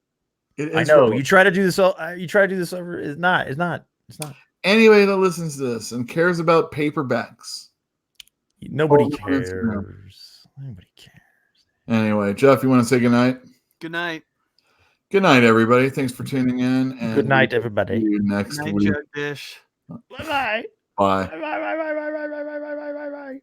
I know relevant. You try to do this. You try to do this over. It's not. Anybody that listens to this and cares about paperbacks, nobody cares. Nobody cares. Anyway, Jeff, you want to say goodnight? Good night. Good night, everybody. Thanks for tuning in. And good night, everybody. See you next week. Jugdish. Bye-bye. Bye. Bye.